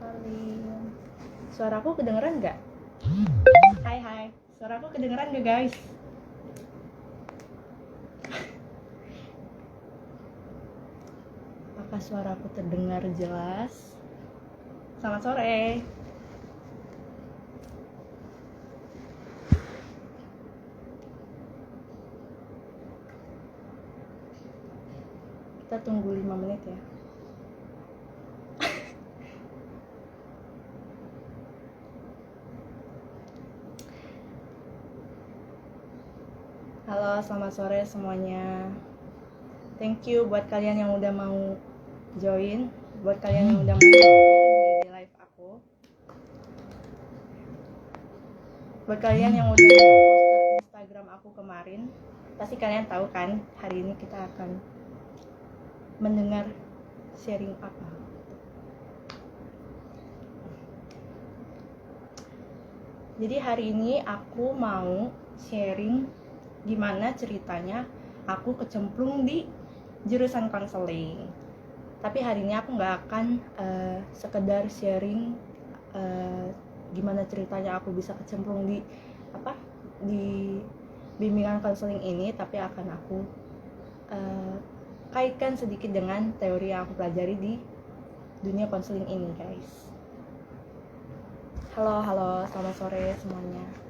Salim. Suaraku kedengeran nggak? Hai. Suaraku kedengeran nggak guys? Apakah suaraku terdengar jelas? Selamat sore. Kita tunggu 5 menit ya. Halo, selamat sore semuanya. Thank you buat kalian yang udah mau join, buat kalian yang udah mau join di live aku. Buat kalian yang udah poster Instagram aku kemarin, pasti kalian tahu kan, hari ini kita akan mendengar sharing apa. Jadi hari ini aku mau sharing gimana ceritanya aku kecemplung di jurusan konseling. Tapi hari ini aku nggak akan sekedar sharing gimana ceritanya aku bisa kecemplung di bimbingan konseling ini, tapi akan aku kaitkan sedikit dengan teori yang aku pelajari di dunia konseling ini, guys. Halo, selamat sore semuanya.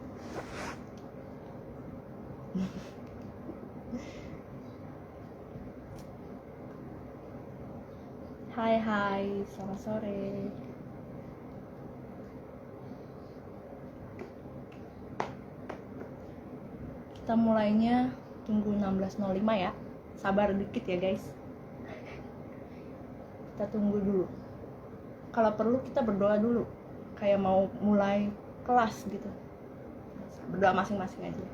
Hai, selamat sore. Kita mulainya tunggu 16.05 ya. Sabar dikit ya guys. Kita tunggu dulu. Kalau perlu kita berdoa dulu, kayak mau mulai kelas gitu. Berdoa masing-masing aja.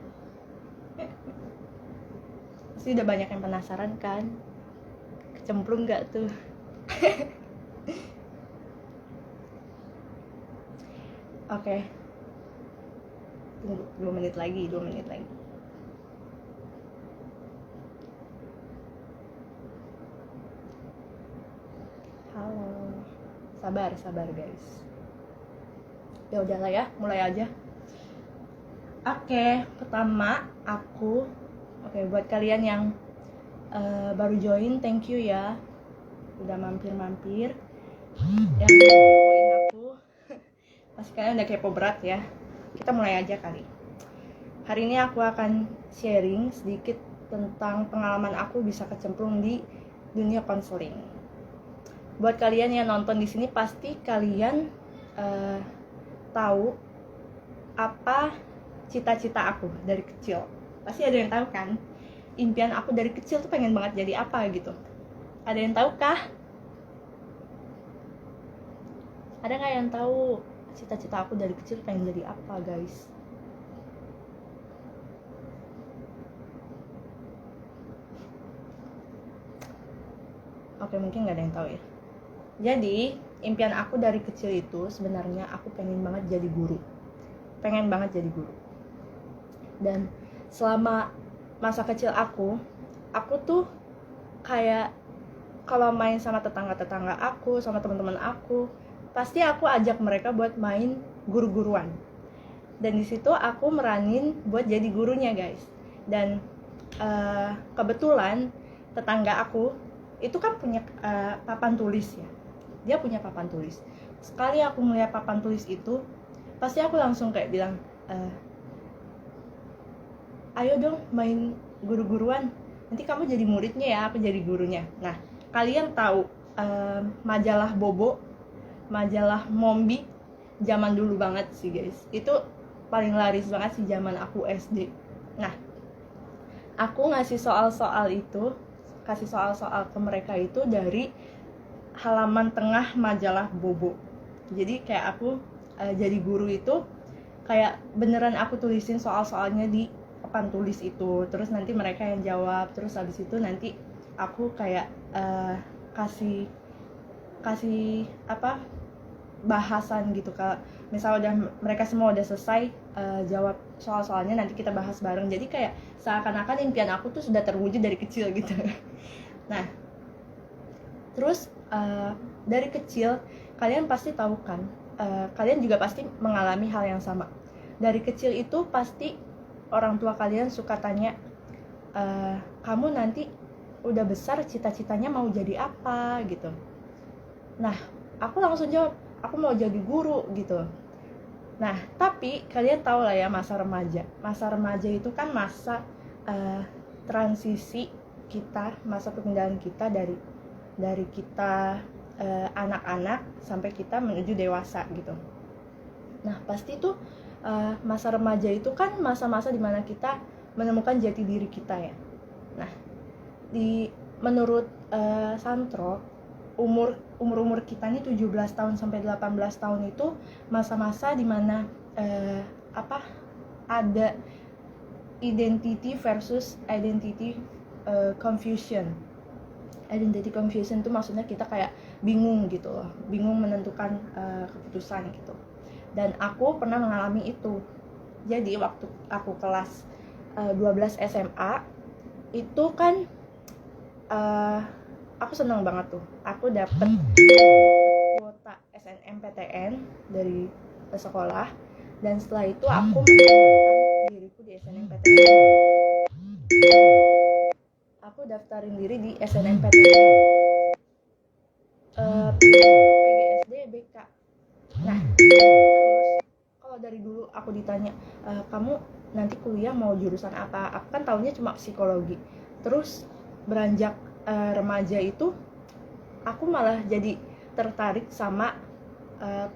Pasti udah banyak yang penasaran kan, kecemplung gak tuh? Oke. Tunggu 2 menit lagi. Halo. Sabar guys. Ya udahlah ya, mulai aja. Oke, pertama buat kalian yang baru join, thank you ya udah mampir. Yang udah kepoin aku pasti kalian udah kepo berat ya. Kita mulai aja kali. Hari ini aku akan sharing sedikit tentang pengalaman aku bisa kecemplung di dunia konseling. Buat kalian yang nonton di sini pasti kalian tahu apa cita-cita aku dari kecil. Pasti ada yang tahu kan? Impian aku dari kecil tuh pengen banget jadi apa gitu. Ada yang tahu kah? Ada nggak yang tahu cita-cita aku dari kecil pengen jadi apa, guys? Oke, mungkin nggak ada yang tahu ya. Jadi, impian aku dari kecil itu sebenarnya aku pengen banget jadi guru. Dan selama masa kecil aku tuh kayak kalau main sama tetangga aku, sama teman-teman aku, pasti aku ajak mereka buat main guru-guruan. Dan di situ aku meranin buat jadi gurunya, guys. Dan kebetulan tetangga aku itu kan punya papan tulis ya. Dia punya papan tulis. Sekali aku melihat papan tulis itu, pasti aku langsung kayak bilang, ayo dong main guru-guruan, nanti kamu jadi muridnya ya, aku jadi gurunya. Nah, kalian tahu majalah Bobo, majalah Mombi zaman dulu banget sih guys, itu paling laris banget sih zaman aku SD. Nah, aku kasih soal-soal ke mereka itu dari halaman tengah majalah Bobo. Jadi kayak aku jadi guru itu kayak beneran aku tulisin soal-soalnya di papan tulis itu, terus nanti mereka yang jawab, terus habis itu nanti aku kayak kasih bahasan gitu. Kalau misal mereka semua udah selesai jawab soal-soalnya, nanti kita bahas bareng. Jadi kayak seakan-akan impian aku tuh sudah terwujud dari kecil gitu. Nah, terus dari kecil kalian pasti tahu kan, kalian juga pasti mengalami hal yang sama. Dari kecil itu pasti orang tua kalian suka tanya, kamu nanti udah besar cita-citanya mau jadi apa gitu. Nah, aku langsung jawab, aku mau jadi guru gitu. Nah, tapi kalian tahu lah ya masa remaja. Masa remaja itu kan masa transisi kita, masa perpindahan kita dari kita anak-anak sampai kita menuju dewasa gitu. Nah, pasti tuh masa remaja itu kan masa-masa dimana kita menemukan jati diri kita ya. Nah, menurut Santro, umur kita nih 17 tahun sampai 18 tahun itu masa-masa dimana ada identity versus identity confusion. Identity confusion itu maksudnya kita kayak bingung gitu loh, bingung menentukan keputusan gitu. Dan aku pernah mengalami itu. Jadi waktu aku kelas 12 SMA itu kan aku seneng banget tuh. Aku dapet kuota SNMPTN dari sekolah, dan setelah itu aku mendaftarkan diriku di SNMPTN. Aku daftarin diri di SNMPTN, PGSD, BK. Nah, terus kalau dari dulu aku ditanya, kamu nanti kuliah mau jurusan apa? Aku kan taunya cuma psikologi. Terus beranjak remaja itu aku malah jadi tertarik sama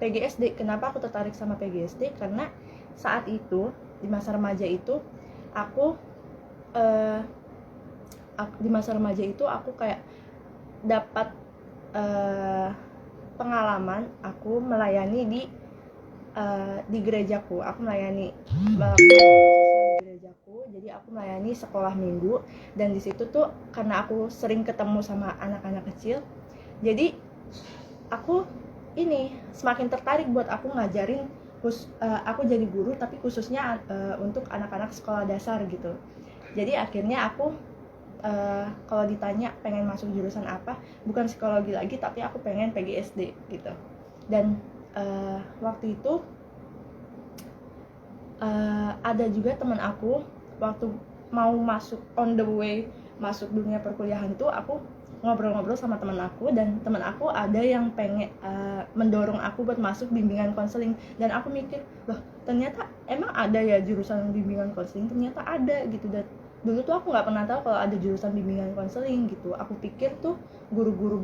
PGSD. Kenapa aku tertarik sama PGSD? Karena saat itu di masa remaja itu aku di masa remaja itu aku kayak dapat pengalaman aku melayani di gerejaku. Aku melayani di gerejaku, jadi aku melayani sekolah minggu, dan di situ tuh karena aku sering ketemu sama anak-anak kecil, jadi aku ini semakin tertarik buat aku ngajarin, aku jadi guru tapi khususnya untuk anak-anak sekolah dasar gitu. Jadi akhirnya aku kalau ditanya pengen masuk jurusan apa, bukan psikologi lagi tapi aku pengen PGSD gitu. Dan waktu itu ada juga teman aku waktu mau masuk on the way masuk dunia perkuliahan tuh, aku ngobrol-ngobrol sama teman aku, dan teman aku ada yang pengen mendorong aku buat masuk bimbingan konseling. Dan aku mikir, loh ternyata emang ada ya jurusan bimbingan konseling, ternyata ada gitu. Dan dulu tuh aku nggak pernah tahu kalau ada jurusan bimbingan konseling gitu. Aku pikir tuh guru-guru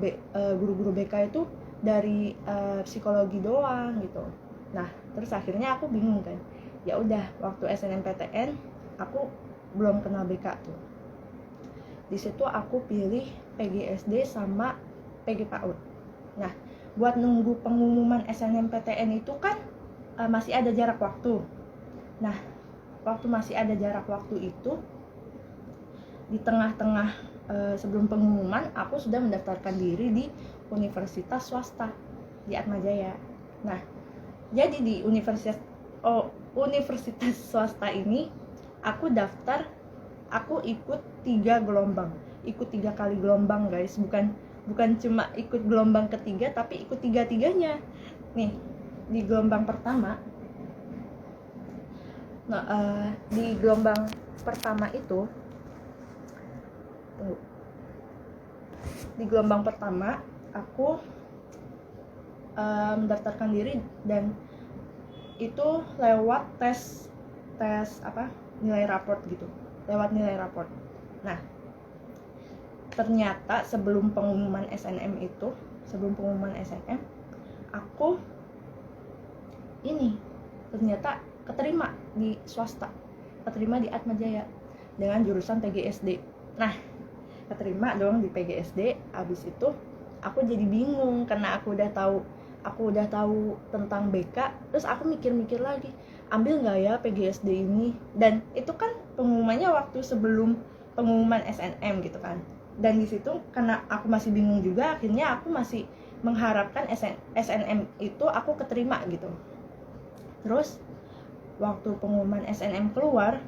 BK itu dari psikologi doang gitu. Nah terus akhirnya aku bingung kan, ya udah waktu SNMPTN aku belum kenal BK tuh. Di situ aku pilih PGSD sama PG PAUD. Nah buat nunggu pengumuman SNMPTN itu kan masih ada jarak waktu. Nah waktu masih ada jarak waktu itu, di tengah-tengah sebelum pengumuman aku sudah mendaftarkan diri di universitas swasta di Atmajaya. Nah jadi di universitas swasta ini aku daftar, aku ikut 3 kali gelombang guys, bukan cuma ikut gelombang ketiga tapi ikut 3-tiganya nih. Di gelombang pertama di gelombang pertama itu di gelombang pertama aku mendaftarkan diri, dan itu lewat tes nilai raport gitu, lewat nilai raport. Nah ternyata sebelum pengumuman SNM aku ini ternyata keterima di swasta, keterima di Atmajaya dengan jurusan PGSD. Nah keterima dong di PGSD. Abis itu aku jadi bingung karena aku udah tahu tentang BK. Terus aku mikir-mikir lagi, ambil nggak ya PGSD ini? Dan itu kan pengumumannya waktu sebelum pengumuman SNM gitu kan. Dan di situ karena aku masih bingung juga, akhirnya aku masih mengharapkan SNM itu aku keterima gitu. Terus waktu pengumuman SNM keluar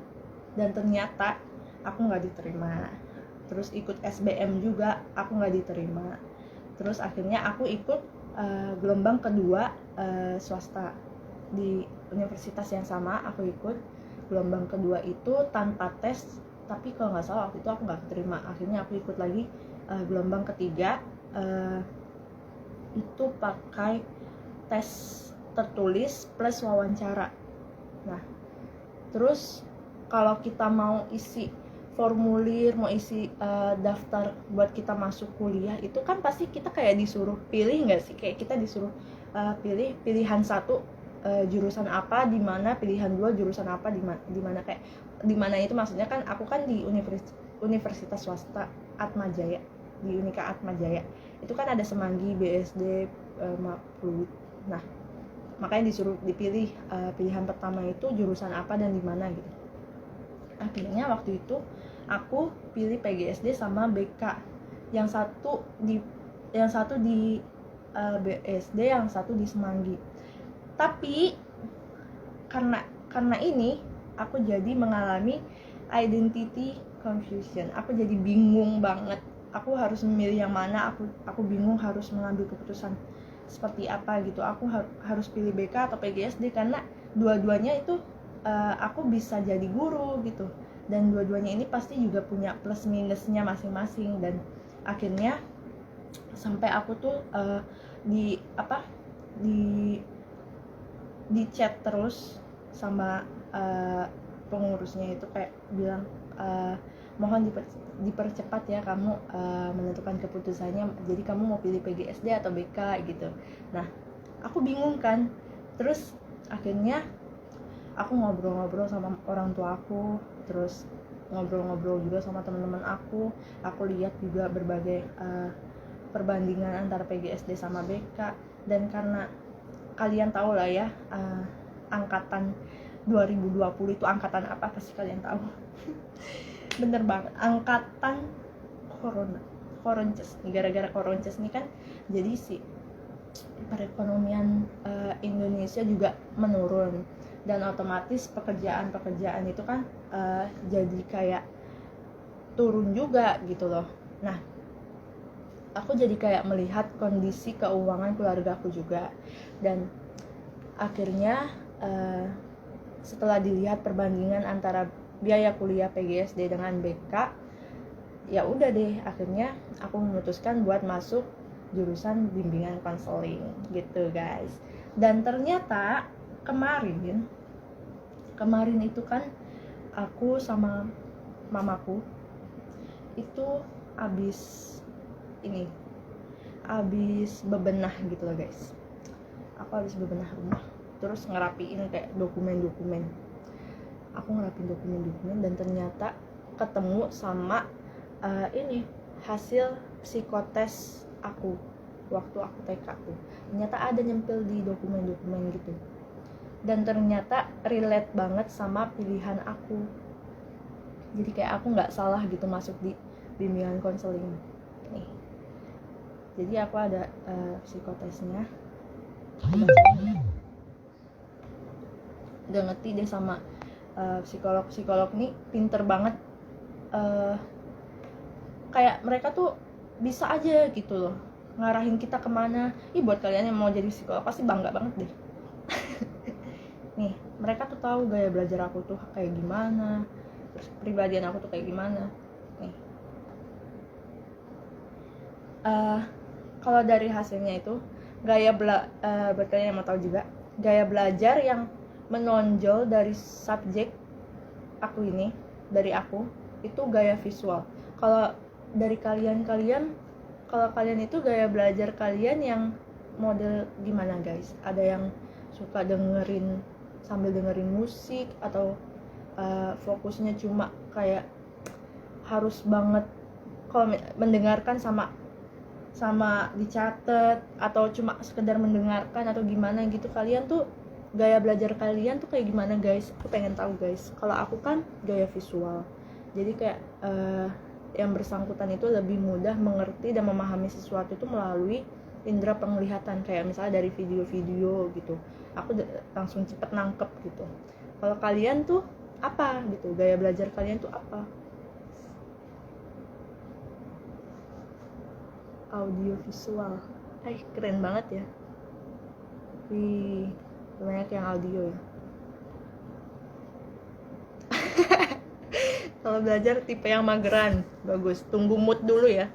dan ternyata aku nggak diterima. Terus ikut SBM juga aku nggak diterima. Terus akhirnya aku ikut gelombang kedua swasta di universitas yang sama. Aku ikut gelombang kedua itu tanpa tes, tapi kalau nggak salah waktu itu aku nggak terima. Akhirnya aku ikut lagi gelombang ketiga, itu pakai tes tertulis plus wawancara. Nah, terus kalau kita mau isi formulir, mau isi daftar buat kita masuk kuliah, itu kan pasti kita kayak disuruh pilih nggak sih? Kayak kita disuruh pilih pilihan satu jurusan apa di mana, pilihan dua jurusan apa di mana, kayak di mana itu maksudnya kan aku kan di universitas swasta Atmajaya, di Unika Atmajaya. Itu kan ada Semanggi, BSD, Maplu. Nah, makanya disuruh dipilih pilihan pertama itu jurusan apa dan di mana gitu. Akhirnya waktu itu aku pilih PGSD sama BK. Yang satu di BSD, yang satu di Semanggi. Tapi karena ini aku jadi mengalami identity confusion. Aku jadi bingung banget. Aku harus memilih yang mana. Aku bingung harus mengambil keputusan seperti apa gitu. Aku harus pilih BK atau PGSD karena dua-duanya itu aku bisa jadi guru gitu, dan dua-duanya ini pasti juga punya plus minusnya masing-masing. Dan akhirnya sampai aku tuh di chat terus sama pengurusnya itu, kayak bilang mohon dipercepat ya kamu menentukan keputusannya, jadi kamu mau pilih PGSD atau BK gitu. Nah, aku bingung kan. Terus akhirnya aku ngobrol-ngobrol sama orang tua aku, terus ngobrol-ngobrol juga sama teman-teman aku lihat juga berbagai perbandingan antara PGSD sama BK. Dan karena kalian tahu lah ya, angkatan 2020 itu angkatan apa, pasti kalian tahu. Bener banget, angkatan Koronces. Gara-gara Koronces nih kan, jadi si perekonomian Indonesia juga menurun, dan otomatis pekerjaan itu kan jadi kayak turun juga gitu loh. Nah, aku jadi kayak melihat kondisi keuangan keluarga aku juga, dan akhirnya setelah dilihat perbandingan antara biaya kuliah PGSD dengan BK, ya udah deh, akhirnya aku memutuskan buat masuk jurusan bimbingan konseling gitu guys. Dan ternyata kemarin itu kan aku sama mamaku itu abis bebenah gitu loh guys. Aku habis bebenah rumah, terus ngerapiin kayak dokumen-dokumen. Aku ngerapiin dokumen-dokumen dan ternyata ketemu sama hasil psikotes aku waktu aku TK tuh. Ternyata ada nyempil di dokumen-dokumen gitu. Dan ternyata relate banget sama pilihan aku. Jadi kayak aku nggak salah gitu masuk di bimbingan konseling nih. Jadi aku ada psikotesnya. Udah ngerti deh sama psikolog nih, pinter banget. Kayak mereka tuh bisa aja gitu loh ngarahin kita kemana. Buat kalian yang mau jadi psikolog pasti bangga banget deh. Nih, mereka tuh tahu gaya belajar aku tuh kayak gimana, terus kepribadian aku tuh kayak gimana. Nih, kalau dari hasilnya itu buat kalian yang mau tahu juga, gaya belajar yang menonjol dari subjek aku ini, dari aku itu gaya visual. Kalau dari kalian kalau kalian itu gaya belajar kalian yang model gimana guys? Ada yang suka sambil dengerin musik, atau fokusnya cuma kayak harus banget kalau mendengarkan sama dicatat, atau cuma sekedar mendengarkan atau gimana gitu? Kalian tuh gaya belajar kalian tuh kayak gimana guys? Aku pengen tahu guys. Kalau aku kan gaya visual, jadi kayak yang bersangkutan itu lebih mudah mengerti dan memahami sesuatu itu melalui indera penglihatan, kayak misalnya dari video-video gitu, aku langsung cepet nangkep gitu. Kalau kalian tuh apa gitu, gaya belajar kalian tuh apa? Audio visual. Hai, keren banget ya. Wih, banyak yang audio ya. Kalau belajar tipe yang mageran, bagus. Tunggu mood dulu ya.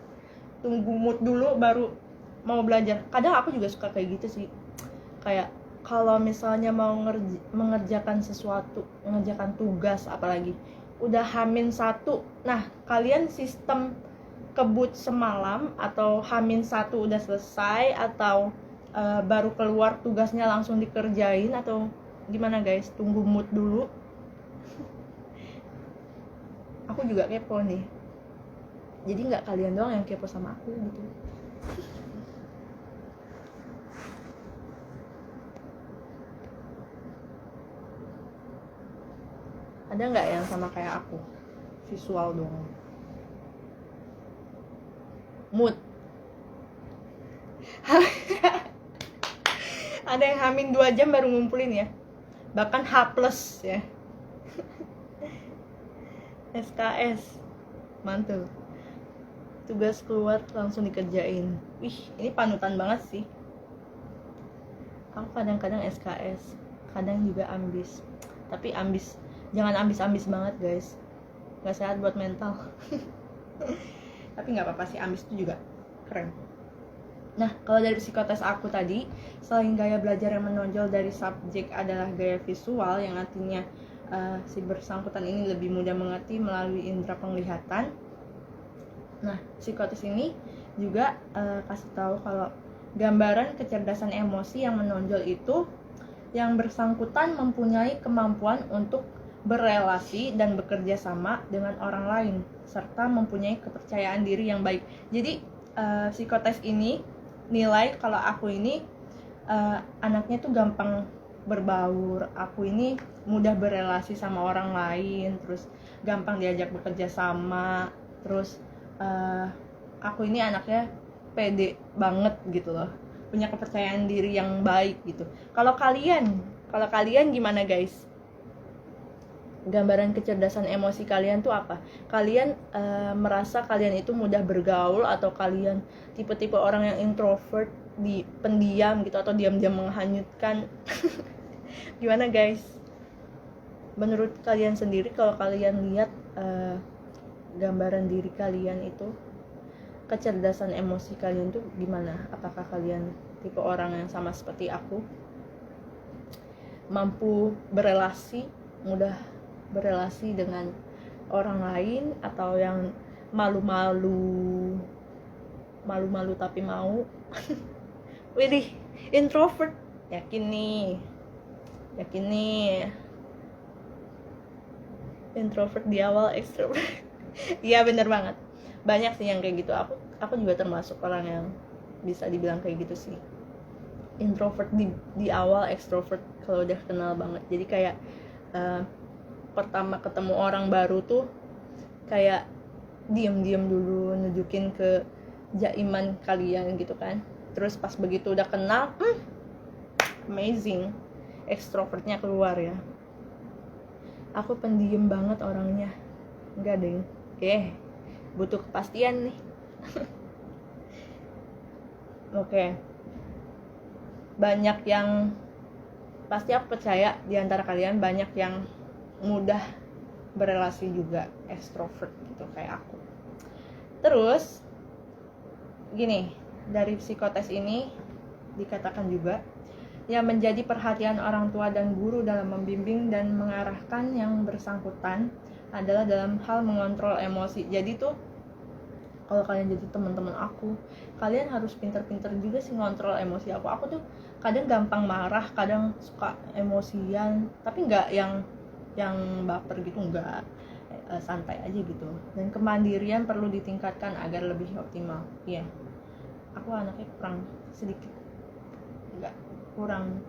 Tunggu mood dulu baru mau belajar. Kadang aku juga suka kayak gitu sih. Kayak kalau misalnya mau mengerjakan sesuatu, mengerjakan tugas apalagi, udah H-1. Nah, kalian sistem kebut semalam atau H-1 udah selesai atau baru keluar tugasnya langsung dikerjain atau gimana guys? Tunggu mood dulu. Aku juga kepo nih, jadi nggak kalian doang yang kepo sama aku gitu. Ada nggak yang sama kayak aku, visual doang? Mood. Ada yang hamin 2 jam baru ngumpulin ya, bahkan H+ ya. SKS mantul, tugas keluar langsung dikerjain. Wih, ini panutan banget sih. Aku kadang-kadang SKS, kadang juga ambis. Tapi ambis, jangan ambis-ambis banget guys, gak sehat buat mental. Tapi gak apa-apa sih, ambis itu juga keren. Nah, kalau dari psikotes aku tadi, selain gaya belajar yang menonjol dari subjek adalah gaya visual, yang artinya si bersangkutan ini lebih mudah mengerti melalui indera penglihatan. Nah, psikotes ini juga kasih tahu kalau gambaran kecerdasan emosi yang menonjol itu yang bersangkutan mempunyai kemampuan untuk berelasi dan bekerja sama dengan orang lain serta mempunyai kepercayaan diri yang baik. Jadi psikotes ini nilai kalau aku ini anaknya tuh gampang berbaur, aku ini mudah berelasi sama orang lain, terus gampang diajak bekerja sama, terus aku ini anaknya pede banget gitu loh, punya kepercayaan diri yang baik gitu. Kalau kalian gimana guys? Gambaran kecerdasan emosi kalian tuh apa? Kalian merasa kalian itu mudah bergaul atau kalian tipe-tipe orang yang introvert, pendiam gitu, atau diam-diam menghanyutkan? Gimana guys? Menurut kalian sendiri, kalau kalian lihat gambaran diri kalian itu, kecerdasan emosi kalian tuh gimana? Apakah kalian tipe orang yang sama seperti aku, mampu berelasi, mudah berelasi dengan orang lain, atau yang malu-malu tapi mau? Widih, introvert. Yakin nih introvert di awal, extrovert. Iya bener banget, banyak sih yang kayak gitu. Aku juga termasuk orang yang bisa dibilang kayak gitu sih. Introvert di awal, extrovert kalau udah kenal banget. Jadi kayak pertama ketemu orang baru tuh kayak diem dulu, nunjukin ke jaiman kalian gitu kan. Terus pas begitu udah kenal, amazing, extrovertnya keluar ya. Aku pendiam banget orangnya, enggak deng. Butuh kepastian nih. Oke. Banyak yang, pasti aku percaya di antara kalian banyak yang mudah berelasi juga, extrovert gitu kayak aku. Terus gini, dari psikotes ini dikatakan juga yang menjadi perhatian orang tua dan guru dalam membimbing dan mengarahkan yang bersangkutan adalah dalam hal mengontrol emosi. Jadi tuh kalau kalian jadi teman-teman aku, kalian harus pintar-pintar juga sih ngontrol emosi aku. Aku tuh kadang gampang marah, kadang suka emosian, tapi nggak yang baper gitu, nggak, santai aja gitu. Dan kemandirian perlu ditingkatkan agar lebih optimal. Iya, aku anaknya kurang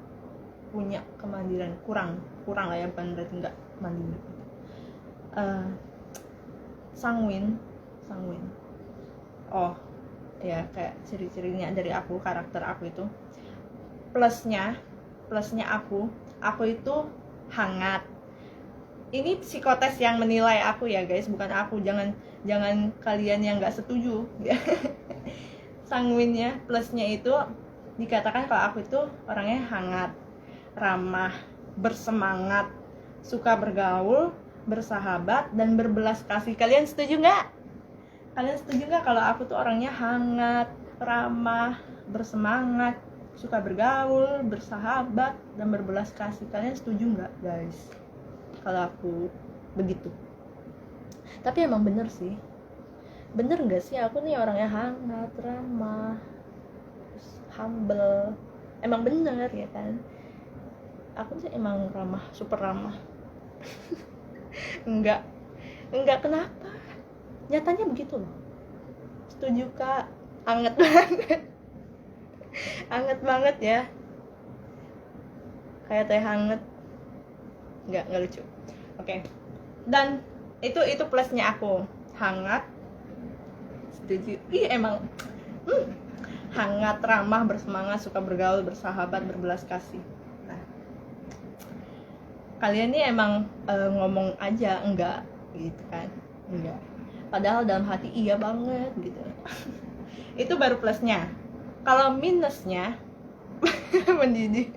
punya kemandirian, kurang lah ya, bukan berarti nggak mandiri. Sanguin, oh ya, kayak ciri-cirinya dari aku, karakter aku itu, plusnya aku itu hangat. Ini psikotes yang menilai aku ya guys, bukan aku. Jangan kalian yang nggak setuju. sanguinnya, plusnya itu dikatakan kalau aku itu orangnya hangat, ramah, bersemangat, suka bergaul, bersahabat, dan berbelas kasih. Kalian setuju nggak? Kalian setuju nggak kalau aku tuh orangnya hangat, ramah, bersemangat, suka bergaul, bersahabat, dan berbelas kasih? Kalian setuju nggak, guys? Kalau aku begitu. Tapi emang bener sih. Bener nggak sih aku nih orangnya hangat, ramah, humble? Emang bener ya kan? Aku sih emang ramah, super ramah. enggak kenapa, nyatanya begitu loh. Setuju kak? Anget banget. Anget banget ya, kayak teh hangat. Enggak lucu. Oke. Dan itu plusnya aku, hangat. Setuju. Emang hangat, ramah, bersemangat, suka bergaul, bersahabat, berbelas kasih. Nah, kalian nih emang ngomong aja enggak gitu kan? Enggak. Padahal dalam hati iya banget gitu. Itu baru plusnya. Kalau minusnya mendidih.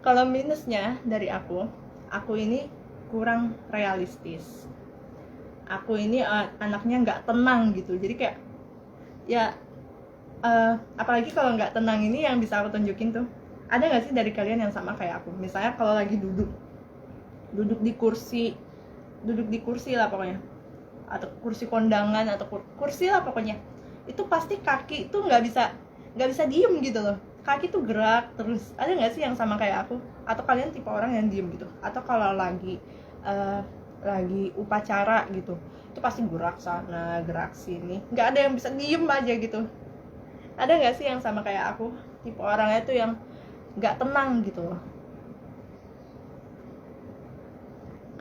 Kalau minusnya dari aku ini kurang realistis. Aku ini anaknya nggak tenang gitu. Jadi kayak ya apalagi kalau nggak tenang ini yang bisa aku tunjukin tuh, ada nggak sih dari kalian yang sama kayak aku? Misalnya kalau lagi duduk di kursi lah pokoknya, atau kursi kondangan, atau kursi lah pokoknya, itu pasti kaki itu nggak bisa diem gitu loh. Kaki tuh gerak terus. Ada nggak sih yang sama kayak aku? Atau kalian tipe orang yang diem gitu? Atau kalau lagi upacara gitu, itu pasti gerak sana gerak sini, nggak ada yang bisa diem aja gitu. Ada nggak sih yang sama kayak aku, tipe orangnya tuh yang nggak tenang gitu loh.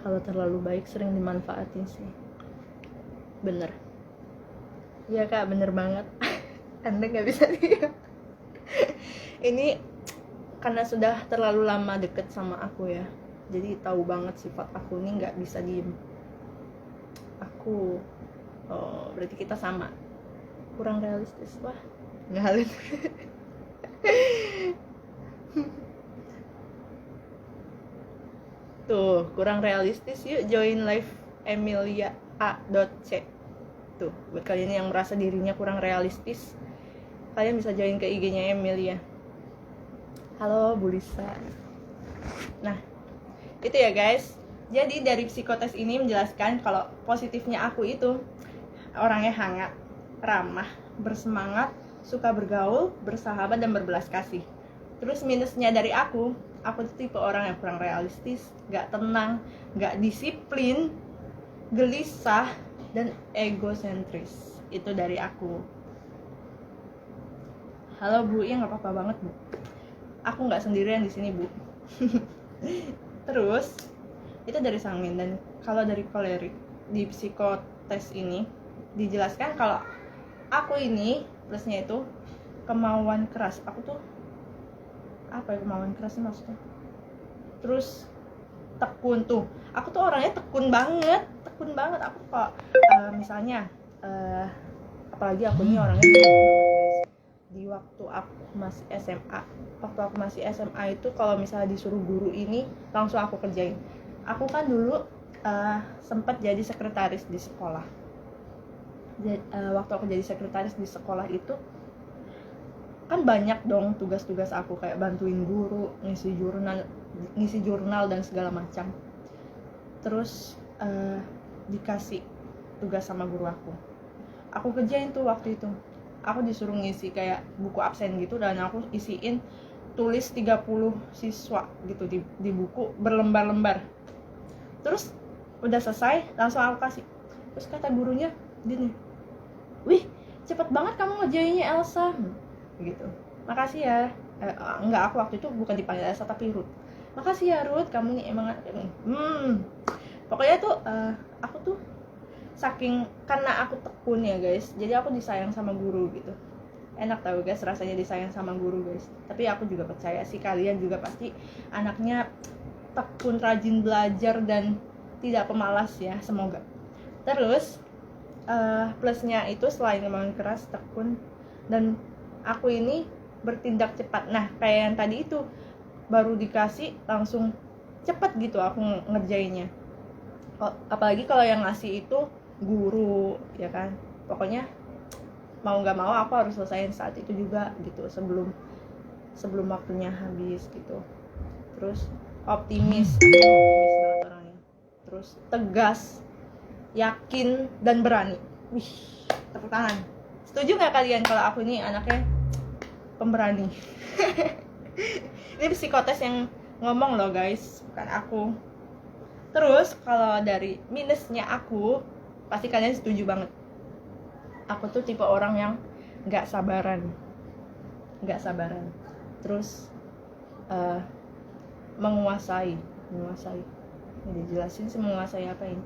Kalau terlalu baik sering dimanfaatin sih. Bener ya kak, bener banget. Anda nggak bisa diem. Ini karena sudah terlalu lama deket sama aku ya, jadi tahu banget sifat aku ini nggak bisa diem. Aku berarti kita sama, kurang realistis. Wah, ngalin. Tuh, kurang realistis. Yuk join live Emilia A.C. Tuh, buat kalian yang merasa dirinya kurang realistis, kalian bisa join ke IG-nya Emilia. Halo Bu Lisa. Nah, itu ya guys. Jadi dari psikotes ini menjelaskan kalau positifnya aku itu orangnya hangat, ramah, bersemangat, suka bergaul, bersahabat, dan berbelas kasih. Terus minusnya dari aku tuh tipe orang yang kurang realistis, gak tenang, gak disiplin, gelisah, dan egosentris. Itu dari aku. Halo Bu, ya nggak apa-apa banget Bu. Aku nggak sendirian di sini Bu. Terus itu dari sanguin. Dan kalau dari kolerik, di psikotes ini dijelaskan kalau aku ini plusnya itu kemauan keras. Aku tuh apa ya kemauan kerasnya maksudnya? Terus tekun tuh. Aku tuh orangnya tekun banget. Aku kok misalnya apalagi aku ini orangnya di waktu aku masih SMA itu kalau misalnya disuruh guru ini langsung aku kerjain. Aku kan dulu sempat jadi sekretaris di sekolah. Waktu aku jadi sekretaris di sekolah itu kan banyak dong tugas-tugas aku, kayak bantuin guru, ngisi jurnal dan segala macam. Terus dikasih tugas sama guru aku kerjain tuh waktu itu. Aku disuruh ngisi kayak buku absen gitu, dan aku isiin tulis 30 siswa gitu di buku berlembar-lembar. Terus udah selesai langsung aku kasih. Terus kata gurunya gini, "Wih, cepet banget kamu ngerjainnya Elsa." Gitu. "Makasih ya." Enggak, aku waktu itu bukan dipanggil Elsa tapi Ruth. "Makasih ya Ruth, kamu nih emang pokoknya tuh aku tuh saking karena aku tekun ya guys, jadi aku disayang sama guru gitu. Enak tahu guys rasanya disayang sama guru guys. Tapi aku juga percaya sih kalian juga pasti anaknya tekun, rajin belajar, dan tidak pemalas ya, semoga. Terus plusnya itu selain memang keras, tekun, dan aku ini bertindak cepat. Nah, kayak yang tadi itu, baru dikasih langsung cepat gitu aku ngerjainnya. Apalagi kalau yang ngasih itu guru, ya kan, pokoknya mau nggak mau aku harus selesaiin saat itu juga gitu, sebelum waktunya habis gitu. Terus optimis banget orangnya. Terus tegas, yakin, dan berani. Wih, tepuk tangan. Setuju nggak kalian kalau aku ini anaknya pemberani? Ini psikotes yang ngomong loh guys, bukan aku. Terus kalau dari minusnya aku, pasti kalian setuju banget. Aku tuh tipe orang yang nggak sabaran. Terus menguasai. Ini dijelasin sih menguasai apa ini.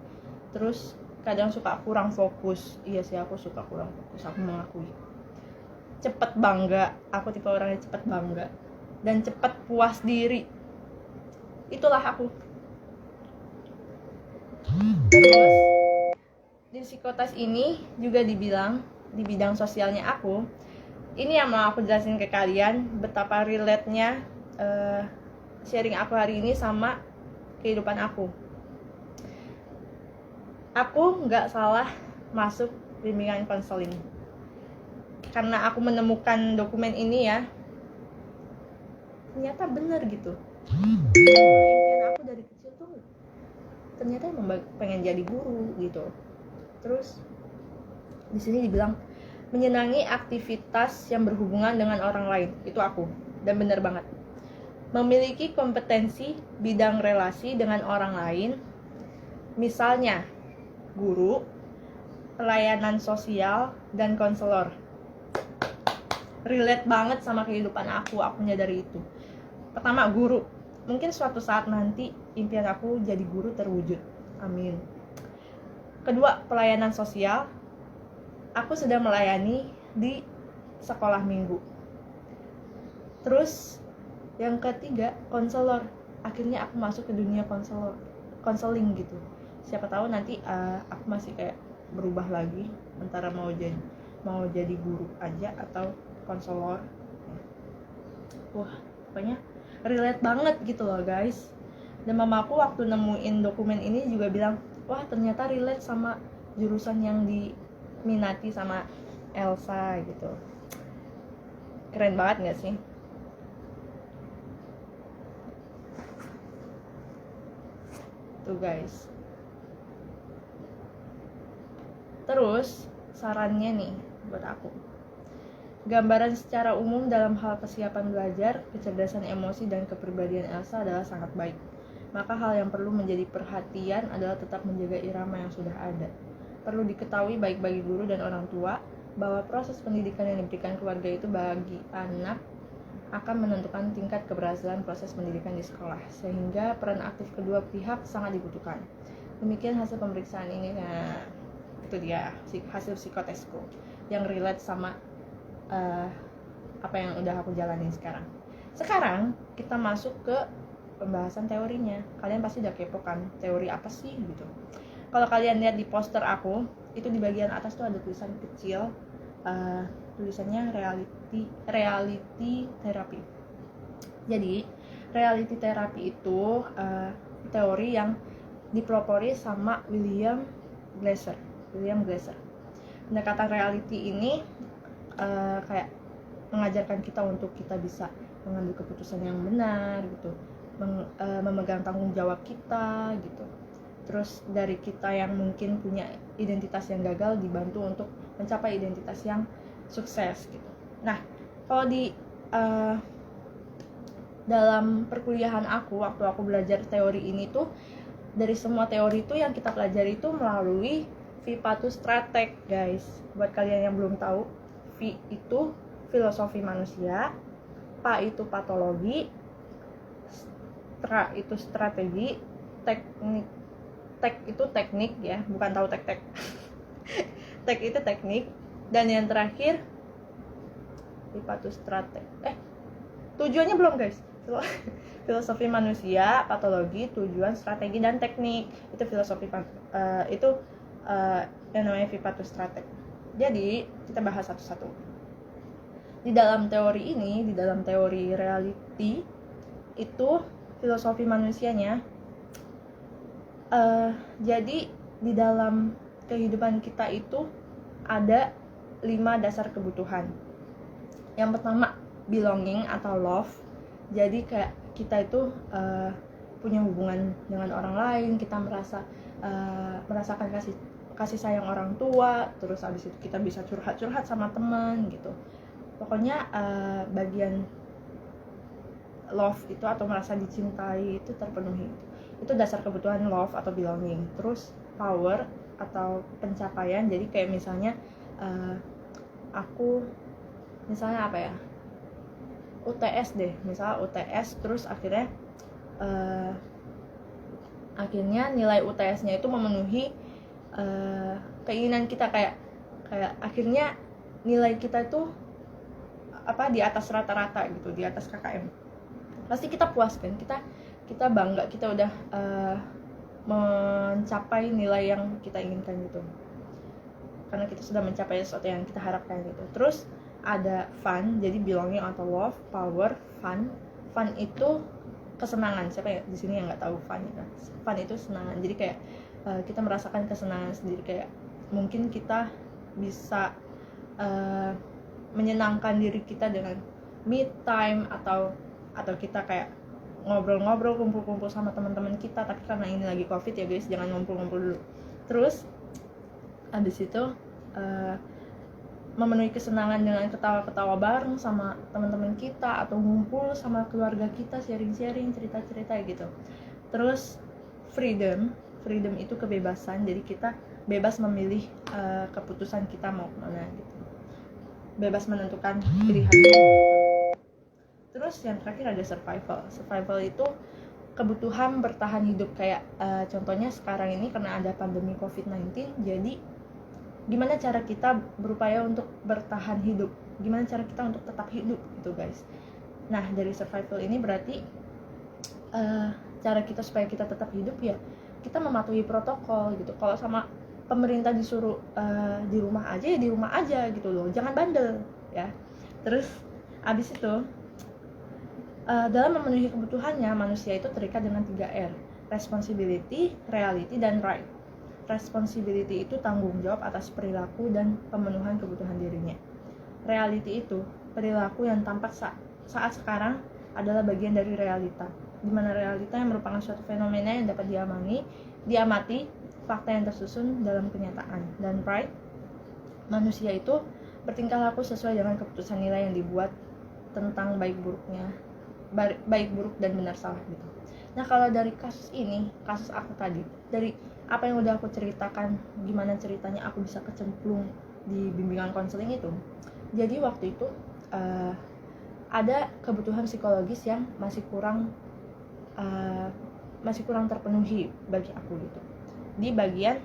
Terus kadang suka kurang fokus. Iya sih, aku suka kurang fokus, aku mengakui. Cepet bangga, aku tipe orang yang cepet bangga dan cepet puas diri. Itulah aku. Terus di psikotes ini juga dibilang di bidang sosialnya aku, ini yang mau aku jelasin ke kalian betapa relate-nya sharing aku hari ini sama kehidupan aku. Aku nggak salah masuk bimbingan konseling karena aku menemukan dokumen ini ya, ternyata bener gitu. Impian aku dari kecil tuh ternyata emang pengen jadi guru gitu. Terus di sini dibilang menyenangi aktivitas yang berhubungan dengan orang lain, itu aku, dan bener banget. Memiliki kompetensi bidang relasi dengan orang lain, misalnya guru, pelayanan sosial, dan konselor. Relate banget sama kehidupan aku menyadari itu. Pertama, guru. Mungkin suatu saat nanti impian aku jadi guru terwujud. Amin. Kedua, pelayanan sosial. Aku sedang melayani di sekolah minggu. Terus yang ketiga, konselor. Akhirnya aku masuk ke dunia konseling gitu. Siapa tahu nanti aku masih kayak berubah lagi antara mau jadi guru aja atau konselor. Wah, pokoknya relate banget gitu loh guys. Dan mamaku waktu nemuin dokumen ini juga bilang, wah ternyata relate sama jurusan yang diminati sama Elsa gitu. Keren banget gak sih? Tuh guys. Terus sarannya nih buat aku, gambaran secara umum dalam hal kesiapan belajar, kecerdasan emosi, dan kepribadian Elsa adalah sangat baik. Maka hal yang perlu menjadi perhatian adalah tetap menjaga irama yang sudah ada. Perlu diketahui baik bagi guru dan orang tua bahwa proses pendidikan yang diberikan keluarga itu bagi anak akan menentukan tingkat keberhasilan proses pendidikan di sekolah, sehingga peran aktif kedua pihak sangat dibutuhkan. Demikian hasil pemeriksaan ini. Nah, itu dia hasil psikotesku yang relate sama apa yang udah aku jalanin sekarang. Sekarang kita masuk ke pembahasan teorinya. Kalian pasti udah kepo kan, teori apa sih gitu. Kalau kalian lihat di poster aku, itu di bagian atas tuh ada tulisan kecil, tulisannya reality therapy. Jadi reality therapy itu teori yang dipelopori sama William Glasser. Pendekatan reality ini kayak mengajarkan kita untuk kita bisa mengambil keputusan yang benar gitu, memegang tanggung jawab kita gitu. Terus dari kita yang mungkin punya identitas yang gagal dibantu untuk mencapai identitas yang sukses gitu. Nah, kalau di dalam perkuliahan aku, waktu aku belajar teori ini tuh, dari semua teori itu yang kita pelajari itu melalui Vipatus Strateg guys. Buat kalian yang belum tahu, V itu filosofi manusia, Pa itu patologi, Stra itu strategi, Tek itu teknik ya, bukan tahu tek. Tek itu teknik, dan yang terakhir Vipatus Strateg. Tujuannya belum guys. Filosofi manusia, patologi, tujuan, strategi, dan teknik. Itu filosofi yang namanya Vipatus Strateg. Jadi kita bahas satu-satu. Di dalam teori reality itu filosofi manusianya, jadi di dalam kehidupan kita itu ada 5 dasar kebutuhan. Yang pertama belonging atau love. Jadi kayak kita itu punya hubungan dengan orang lain, kita merasakan kasih sayang orang tua, terus habis itu kita bisa curhat sama teman gitu. Pokoknya bagian love itu atau merasa dicintai itu terpenuhi. Itu dasar kebutuhan love atau belonging. Terus power atau pencapaian, jadi kayak misalnya aku misalnya apa ya, UTS deh, misalnya UTS, terus akhirnya nilai UTS-nya itu memenuhi keinginan kita, kayak akhirnya nilai kita itu di atas rata-rata gitu, di atas KKM. Pasti kita puas kan, kita bangga, kita udah mencapai nilai yang kita inginkan gitu, karena kita sudah mencapai sesuatu yang kita harapkan gitu. Terus ada fun, jadi belonging atau love, power, fun. Fun itu kesenangan. Siapa ya di sini yang nggak tahu fun itu? Fun itu senangan. Jadi kayak kita merasakan kesenangan sendiri, kayak mungkin kita bisa menyenangkan diri kita dengan me time, atau kita kayak ngobrol-ngobrol, kumpul-kumpul sama teman-teman kita. Tapi karena ini lagi covid ya guys, jangan ngumpul-ngumpul dulu. Terus habis itu memenuhi kesenangan dengan ketawa-ketawa bareng sama teman-teman kita, atau ngumpul sama keluarga kita, sharing-sharing cerita-cerita gitu. Terus freedom itu kebebasan, jadi kita bebas memilih keputusan kita mau kemana gitu, bebas menentukan pilihan kita. Terus yang terakhir ada survival itu kebutuhan bertahan hidup, kayak contohnya sekarang ini karena ada pandemi COVID-19, jadi gimana cara kita berupaya untuk bertahan hidup, gimana cara kita untuk tetap hidup gitu guys. Nah dari survival ini berarti cara kita supaya kita tetap hidup ya kita mematuhi protokol gitu. Kalau sama pemerintah disuruh di rumah aja ya di rumah aja gitu loh, jangan bandel ya. Terus abis itu dalam memenuhi kebutuhannya, manusia itu terikat dengan 3 R, responsibility, reality, dan right. Responsibility itu tanggung jawab atas perilaku dan pemenuhan kebutuhan dirinya. Reality itu perilaku yang tampak saat sekarang adalah bagian dari realita, di mana realita yang merupakan suatu fenomena yang dapat diamati, fakta yang tersusun dalam kenyataan. Dan right, manusia itu bertingkah laku sesuai dengan keputusan nilai yang dibuat tentang baik buruk dan benar salah gitu. Nah kalau dari kasus aku tadi, dari apa yang udah aku ceritakan, gimana ceritanya aku bisa kecemplung di bimbingan konseling itu. Jadi waktu itu ada kebutuhan psikologis yang masih kurang terpenuhi bagi aku gitu. Di bagian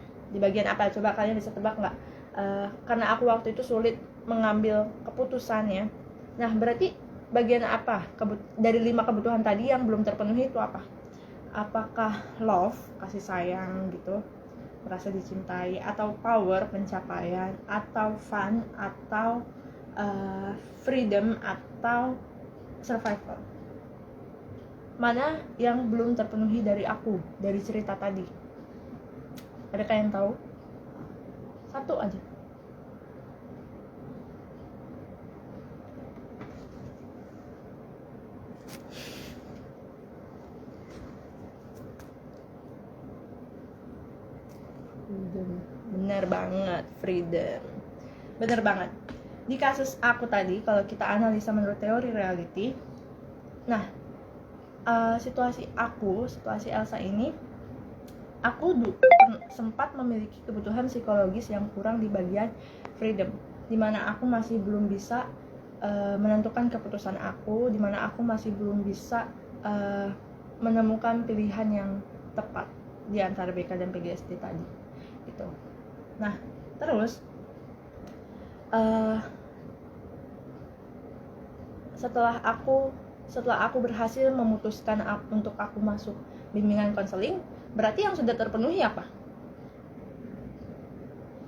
apa? Coba kalian bisa tebak nggak? Karena aku waktu itu sulit mengambil keputusannya. Nah berarti bagian apa dari 5 kebutuhan tadi yang belum terpenuhi itu apa? Apakah love, kasih sayang gitu, merasa dicintai, atau power, pencapaian, atau fun, atau freedom, atau survival? Mana yang belum terpenuhi dari aku, dari cerita tadi? Adakah yang tahu? Satu aja. Bener banget, freedom. Bener banget. Di kasus aku tadi, kalau kita analisa menurut teori reality, nah situasi Elsa ini, aku sempat memiliki kebutuhan psikologis yang kurang di bagian freedom, dimana aku masih belum bisa menentukan keputusan aku, dimana aku masih belum bisa menemukan pilihan yang tepat di antara BK dan PGSD tadi gitu. Nah terus setelah aku berhasil memutuskan untuk aku masuk bimbingan konseling, berarti yang sudah terpenuhi apa?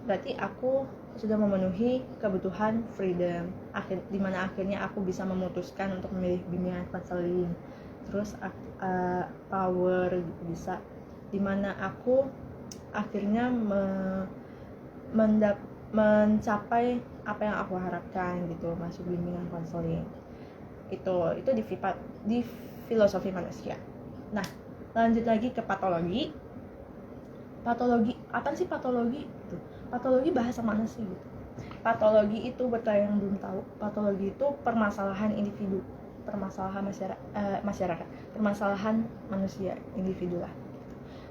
Berarti aku sudah memenuhi kebutuhan freedom, dimana akhirnya aku bisa memutuskan untuk memilih bimbingan konseling. Terus power gitu, bisa dimana aku akhirnya mencapai apa yang aku harapkan gitu, masuk bimbingan konseling. Itu di filosofi manusia. Nah, lanjut lagi ke patologi. Apa sih patologi? Gitu. Patologi bahasa mana sih gitu? Patologi itu, buat kalian yang belum tahu, patologi itu permasalahan individu, permasalahan masyarakat, permasalahan manusia, individu lah.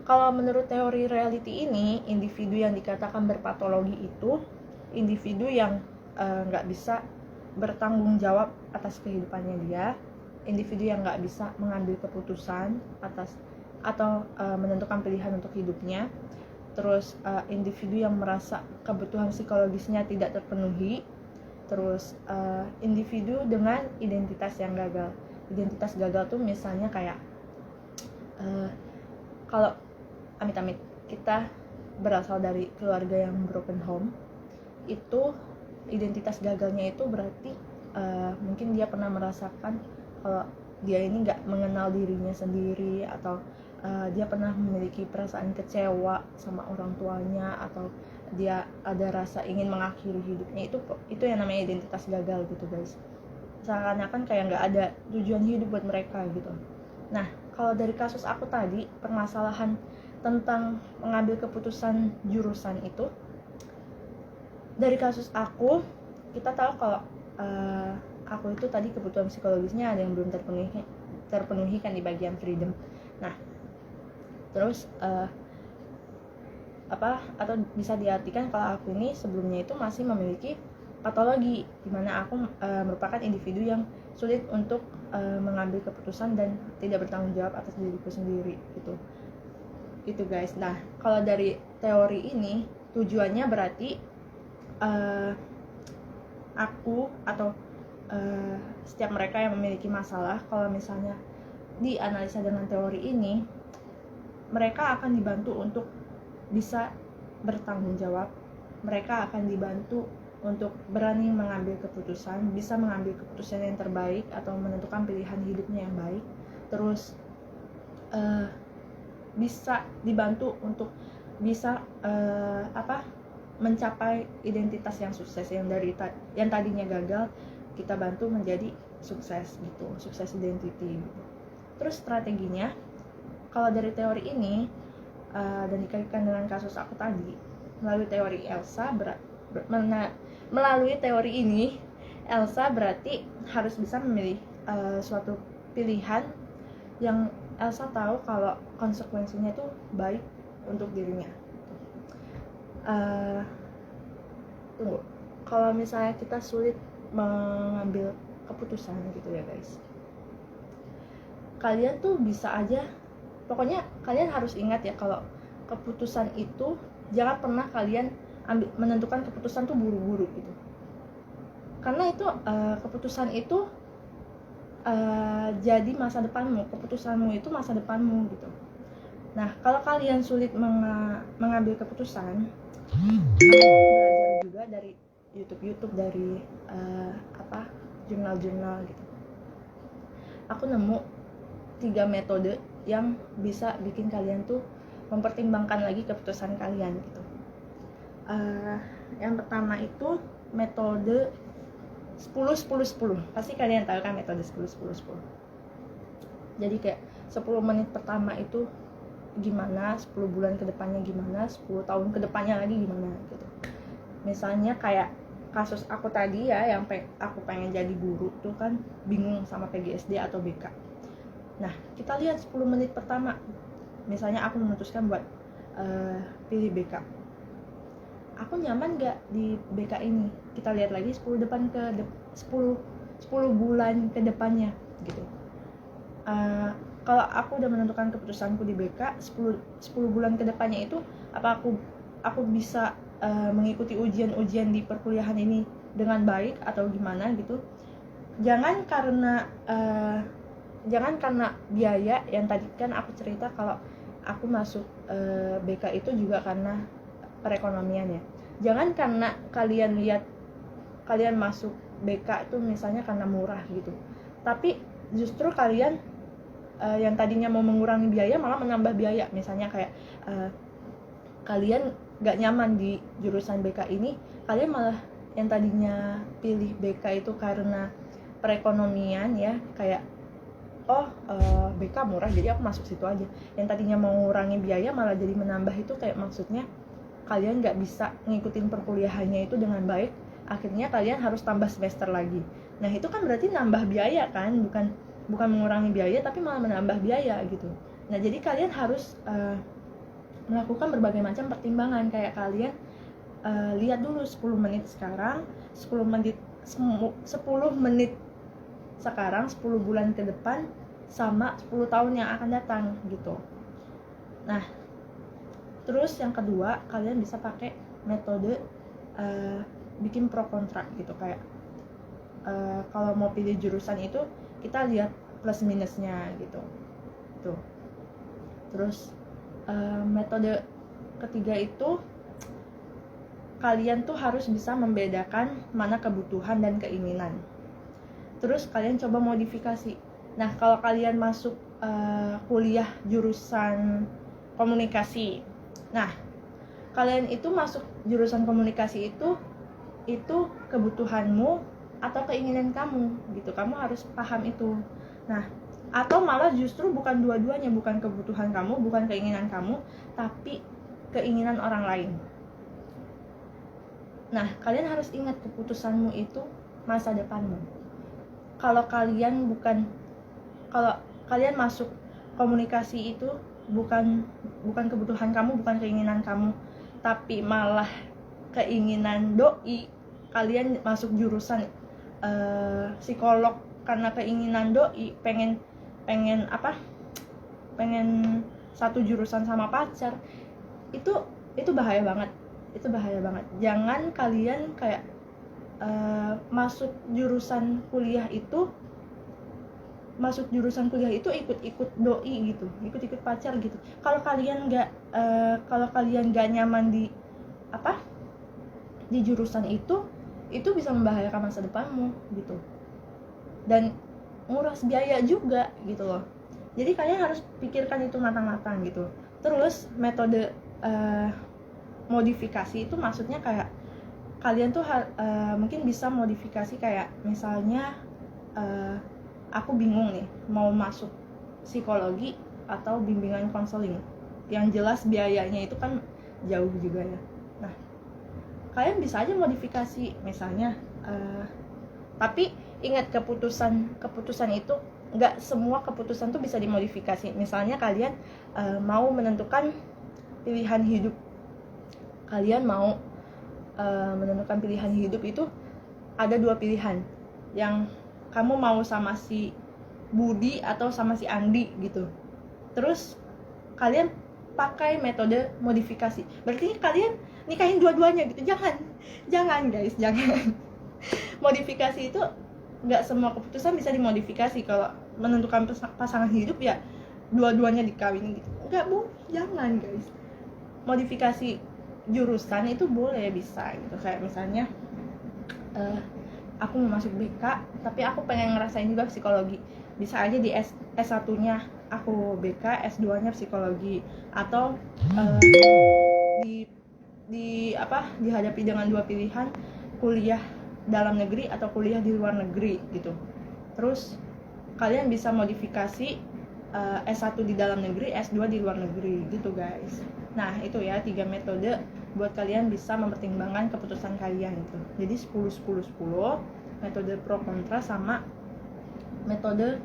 Kalau menurut teori reality ini, individu yang dikatakan berpatologi itu individu yang nggak bisa bertanggung jawab atas kehidupannya dia, individu yang nggak bisa mengambil keputusan atas atau menentukan pilihan untuk hidupnya. Terus individu yang merasa kebutuhan psikologisnya tidak terpenuhi. Terus individu dengan identitas yang gagal. Identitas gagal tuh misalnya kayak kalau amit-amit kita berasal dari keluarga yang broken home, itu identitas gagalnya itu berarti mungkin dia pernah merasakan kalau dia ini nggak mengenal dirinya sendiri, atau dia pernah memiliki perasaan kecewa sama orang tuanya, atau dia ada rasa ingin mengakhiri hidupnya. Itu yang namanya identitas gagal gitu guys. Seakan-akan kayak nggak ada tujuan hidup buat mereka gitu. Nah, kalau dari kasus aku tadi, permasalahan tentang mengambil keputusan jurusan itu, dari kasus aku, kita tahu kalau aku itu tadi kebutuhan psikologisnya ada yang belum terpenuhi kan di bagian freedom. Nah, terus atau bisa diartikan kalau aku ini sebelumnya itu masih memiliki patologi, dimana aku merupakan individu yang sulit untuk mengambil keputusan dan tidak bertanggung jawab atas diriku sendiri gitu. Itu guys. Nah, kalau dari teori ini tujuannya berarti aku atau setiap mereka yang memiliki masalah, kalau misalnya dianalisa dengan teori ini, mereka akan dibantu untuk bisa bertanggung jawab, mereka akan dibantu untuk berani mengambil keputusan, bisa mengambil keputusan yang terbaik atau menentukan pilihan hidupnya yang baik. Terus bisa dibantu untuk bisa mencapai identitas yang sukses, yang tadinya gagal kita bantu menjadi sukses gitu, sukses identity gitu. Terus strateginya, kalau dari teori ini dan dikaitkan dengan kasus aku tadi, melalui teori ini Elsa berarti harus bisa memilih suatu pilihan yang Elsa tahu kalau konsekuensinya itu baik untuk dirinya. Tunggu, kalau misalnya kita sulit mengambil keputusan gitu ya guys, kalian tuh bisa aja, pokoknya kalian harus ingat ya, kalau keputusan itu jangan pernah kalian menentukan keputusan tuh buru-buru gitu, karena itu keputusan itu jadi masa depanmu, keputusanmu itu masa depanmu gitu. Nah, kalau kalian sulit mengambil keputusan, belajar juga dari YouTube, dari jurnal-jurnal gitu. Aku nemu 3 metode yang bisa bikin kalian tuh mempertimbangkan lagi keputusan kalian gitu. Yang pertama itu metode 10-10-10. Pasti kalian tahu kan metode 10-10-10. Jadi kayak 10 menit pertama itu gimana, 10 bulan ke depannya gimana, 10 tahun ke depannya lagi gimana gitu. Misalnya kayak kasus aku tadi ya, yang aku pengen jadi guru tuh kan bingung sama PGSD atau BK. Nah, kita lihat 10 menit pertama. Misalnya aku memutuskan buat pilih BK. Aku nyaman gak di BK ini? Kita lihat lagi 10 bulan ke depannya gitu. Kalau aku udah menentukan keputusanku di BK, 10 bulan ke depannya itu apa aku bisa mengikuti ujian di perkuliahan ini dengan baik atau gimana gitu. Jangan karena biaya, yang tadi kan aku cerita kalau aku masuk BK itu juga karena perekonomian ya. Jangan karena kalian lihat kalian masuk BK itu misalnya karena murah gitu, tapi justru kalian yang tadinya mau mengurangi biaya malah menambah biaya. Misalnya kayak kalian gak nyaman di jurusan BK ini, kalian malah yang tadinya pilih BK itu karena perekonomian ya, kayak BK murah jadi aku masuk situ aja. Yang tadinya mau mengurangi biaya malah jadi menambah, itu kayak maksudnya kalian gak bisa ngikutin perkuliahannya itu dengan baik, akhirnya kalian harus tambah semester lagi. Nah itu kan berarti nambah biaya kan, bukan mengurangi biaya tapi malah menambah biaya gitu. Nah jadi kalian harus melakukan berbagai macam pertimbangan, kayak kalian lihat dulu 10 menit sekarang, 10 menit sekarang, 10 bulan ke depan, sama 10 tahun yang akan datang gitu. Nah terus yang kedua, kalian bisa pakai metode bikin pro kontra gitu. Kayak kalau mau pilih jurusan itu kita lihat plus minusnya gitu tuh. Terus metode ketiga itu kalian tuh harus bisa membedakan mana kebutuhan dan keinginan. Terus kalian coba modifikasi. Nah kalau kalian masuk kuliah jurusan komunikasi, nah kalian itu masuk jurusan komunikasi itu kebutuhanmu atau keinginan kamu gitu. Kamu harus paham itu. Nah atau malah justru bukan dua-duanya, bukan kebutuhan kamu, bukan keinginan kamu, tapi keinginan orang lain. Nah kalian harus ingat, keputusanmu itu masa depanmu. Kalau kalian masuk komunikasi itu bukan kebutuhan kamu, bukan keinginan kamu, tapi malah keinginan doi, kalian masuk jurusan psikolog karena keinginan doi, pengen satu jurusan sama pacar, itu bahaya banget. Jangan kalian kayak masuk jurusan kuliah itu ikut doi gitu, ikut pacar gitu. Kalau kalian nggak nyaman di jurusan itu bisa membahayakan masa depanmu gitu, dan nguras biaya juga gitu loh. Jadi kalian harus pikirkan itu matang-matang gitu. Terus metode modifikasi itu maksudnya kayak kalian tuh mungkin bisa modifikasi, kayak misalnya aku bingung nih mau masuk psikologi atau bimbingan konseling, yang jelas biayanya itu kan jauh juga ya. Nah kalian bisa aja modifikasi misalnya, tapi ingat, keputusan itu nggak semua keputusan tuh bisa dimodifikasi. Misalnya kalian mau menentukan pilihan hidup, menentukan pilihan hidup itu ada 2 pilihan, yang kamu mau sama si Budi atau sama si Andi gitu. Terus kalian pakai metode modifikasi, berarti kalian nikahin dua-duanya gitu. Jangan guys, jangan. Modifikasi itu nggak semua keputusan bisa dimodifikasi. Kalau menentukan pasangan hidup ya dua-duanya dikawin gitu, jangan guys. Modifikasi jurusan itu boleh, bisa gitu. Kayak misalnya aku mau masuk BK tapi aku pengen ngerasain juga psikologi, bisa aja di S1 nya aku BK, S2 nya psikologi. Atau dihadapi dengan 2 pilihan, kuliah dalam negeri atau kuliah di luar negeri gitu. Terus kalian bisa modifikasi S1 di dalam negeri, S2 di luar negeri gitu guys. Nah itu ya 3 metode buat kalian bisa mempertimbangkan keputusan kalian gitu. Jadi 10 metode pro kontra, sama metode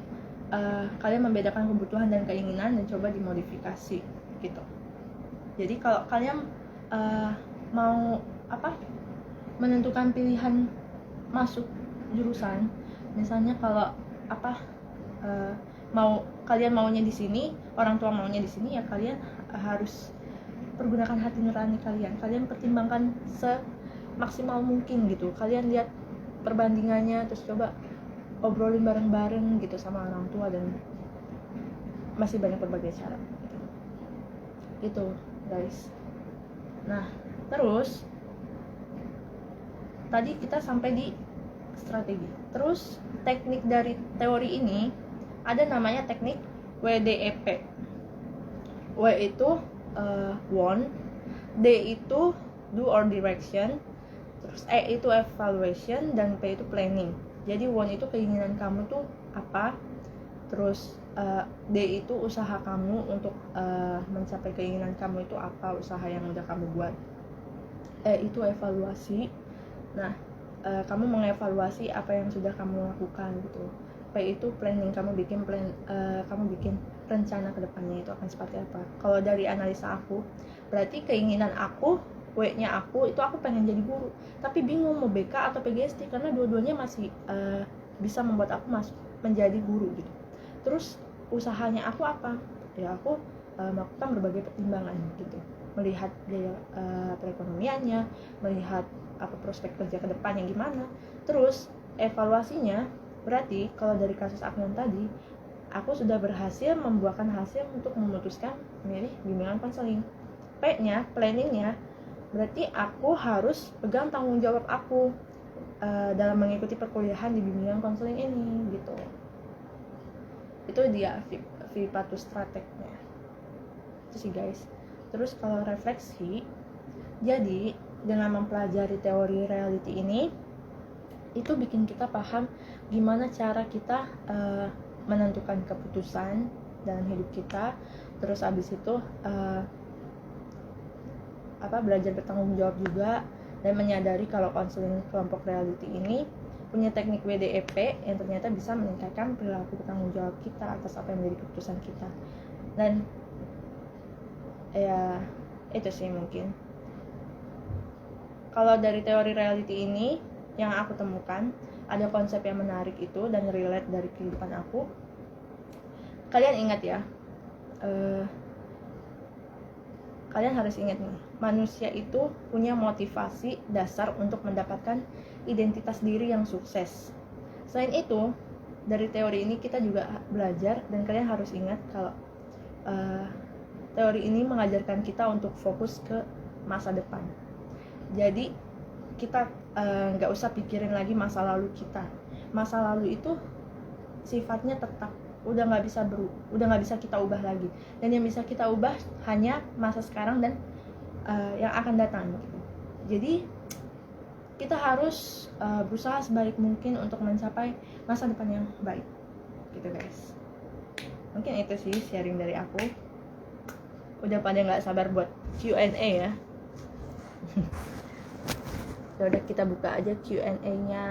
kalian membedakan kebutuhan dan keinginan dan coba dimodifikasi gitu. Jadi kalau kalian mau menentukan pilihan masuk jurusan, misalnya kalau kalian maunya di sini, orang tua maunya di sini, ya kalian harus pergunakan hati nurani kalian. Kalian pertimbangkan semaksimal mungkin gitu. Kalian lihat perbandingannya, terus coba obrolin bareng-bareng gitu sama orang tua, dan masih banyak berbagai cara gitu guys. Nah terus tadi kita sampai di strategi. Terus teknik dari teori ini ada namanya teknik WDEP. W itu want, D itu do or direction, terus E itu evaluation, dan P itu planning. Jadi want itu keinginan kamu tuh apa, terus D itu usaha kamu untuk mencapai keinginan kamu itu apa, usaha yang udah kamu buat. E itu evaluasi. Nah, kamu mengevaluasi apa yang sudah kamu lakukan gitu. P itu planning, kamu bikin rencana kedepannya itu akan seperti apa. Kalau dari analisa aku, berarti keinginan aku, W-nya aku itu aku pengen jadi guru, tapi bingung mau BK atau PGSD karena dua-duanya masih bisa membuat aku masuk menjadi guru gitu. Terus usahanya aku apa? Ya aku melakukan berbagai pertimbangan gitu, melihat gaya perekonomiannya, melihat apa prospek kerja ke depannya gimana. Terus evaluasinya berarti kalau dari kasus aku yang tadi, aku sudah berhasil membuahkan hasil untuk memutuskan memilih bimbingan konseling. P-nya, planningnya, berarti aku harus pegang tanggung jawab aku dalam mengikuti perkuliahan di bimbingan konseling ini gitu. Itu dia Vipatus Strategnya. Itu sih guys. Terus kalau refleksi, jadi dengan mempelajari teori reality ini, itu bikin kita paham gimana cara kita menentukan keputusan dalam hidup kita. Terus abis itu belajar bertanggung jawab juga, dan menyadari kalau konseling kelompok reality ini punya teknik WDEP yang ternyata bisa meningkatkan perilaku bertanggung jawab kita atas apa yang menjadi keputusan kita. Dan ya itu sih mungkin. Kalau dari teori reality ini yang aku temukan, ada konsep yang menarik itu dan relate dari kehidupan aku. Kalian ingat ya, kalian harus ingat nih, manusia itu punya motivasi dasar untuk mendapatkan identitas diri yang sukses. Selain itu, dari teori ini kita juga belajar, dan kalian harus ingat kalau teori ini mengajarkan kita untuk fokus ke masa depan. Jadi kita nggak usah pikirin lagi masa lalu kita. Masa lalu itu sifatnya tetap, udah nggak bisa kita ubah lagi, dan yang bisa kita ubah hanya masa sekarang dan yang akan datang gitu. Jadi kita harus berusaha sebaik mungkin untuk mencapai masa depan yang baik gitu guys. Mungkin itu sih sharing dari aku. Udah pada nggak sabar buat Q&A ya. Udah kita buka aja Q&A-nya.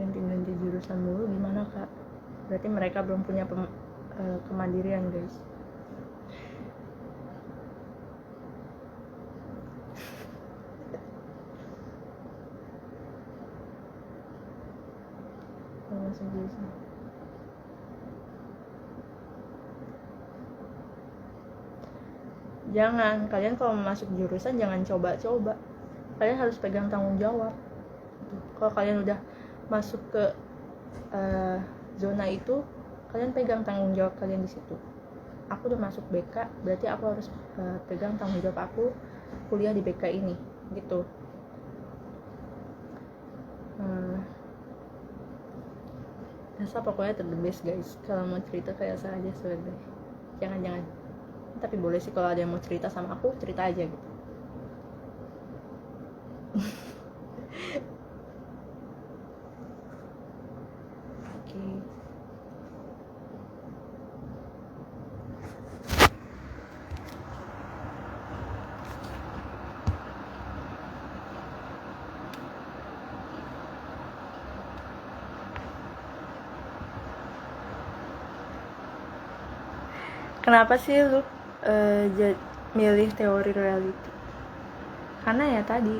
Ganti jurusan dulu gimana kak? Berarti mereka belum punya kemandirian guys. Masuk jurusan. Jangan, kalian kalau masuk jurusan jangan coba-coba. Kalian harus pegang tanggung jawab. Kalau kalian udah masuk ke zona itu, kalian pegang tanggung jawab kalian di situ. Aku udah masuk BK, berarti aku harus pegang tanggung jawab aku kuliah di BK ini gitu. Asa pokoknya the best guys. Kalau mau cerita kayak saya aja sebenarnya. Jangan. Tapi boleh sih kalau ada yang mau cerita sama aku, cerita aja gitu. Kenapa sih lu milih teori reality? Karena ya tadi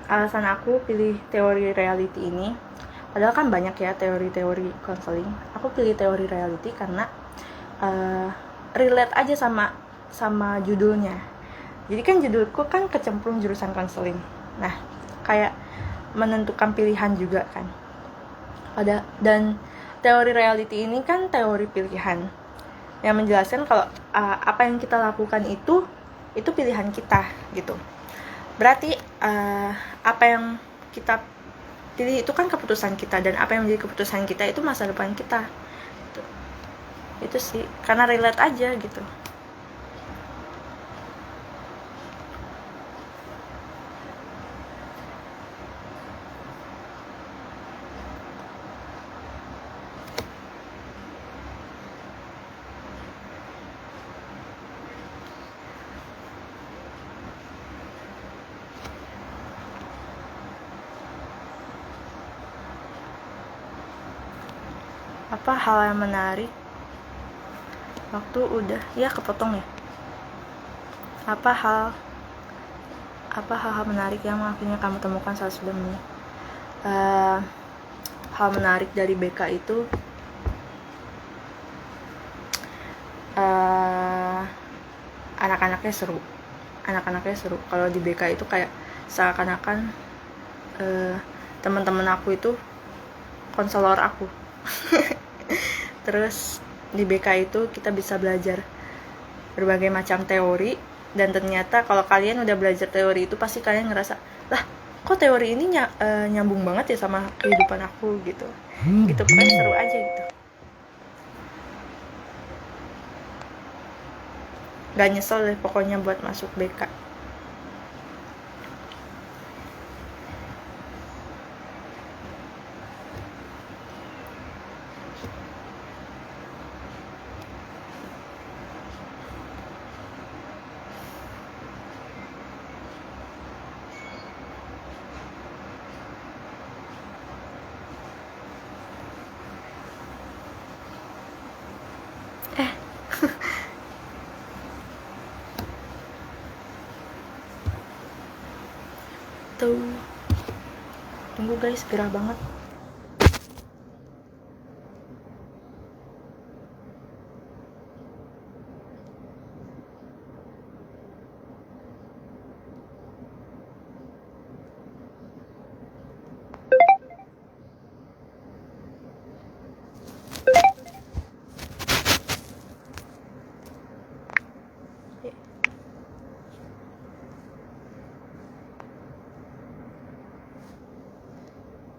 alasan aku pilih teori reality ini, padahal kan banyak ya teori-teori konseling. Aku pilih teori reality karena relate aja sama judulnya. Jadi kan judulku kan kecemplung jurusan konseling. Nah, kayak menentukan pilihan juga kan. Dan teori reality ini kan teori pilihan yang menjelaskan kalau apa yang kita lakukan itu pilihan kita gitu. Berarti apa yang kita pilih itu kan keputusan kita, dan apa yang menjadi keputusan kita itu masa depan kita gitu. Itu sih karena relate aja gitu. Apa hal yang menarik waktu udah ya kepotong ya? Apa hal menarik yang akhirnya kamu temukan saat sudah menikah? Hal menarik dari BK itu anak-anaknya seru. Kalau di BK itu kayak seakan-akan teman-teman aku itu konselor aku. Terus di BK itu kita bisa belajar berbagai macam teori, dan ternyata kalau kalian udah belajar teori itu pasti kalian ngerasa, lah kok teori ini nyambung banget ya sama kehidupan aku gitu. Gitu pokoknya seru aja gitu. Gak nyesel deh pokoknya buat masuk BK. Tuh. Tunggu guys, gerah banget.